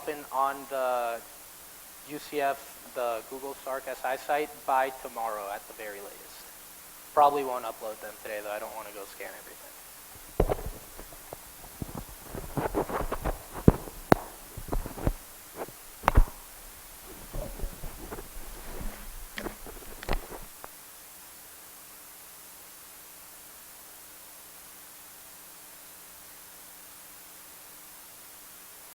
and on the UCF, the Google Sark SI site by tomorrow at the very latest. Probably won't upload them today though, I don't want to go scan everything.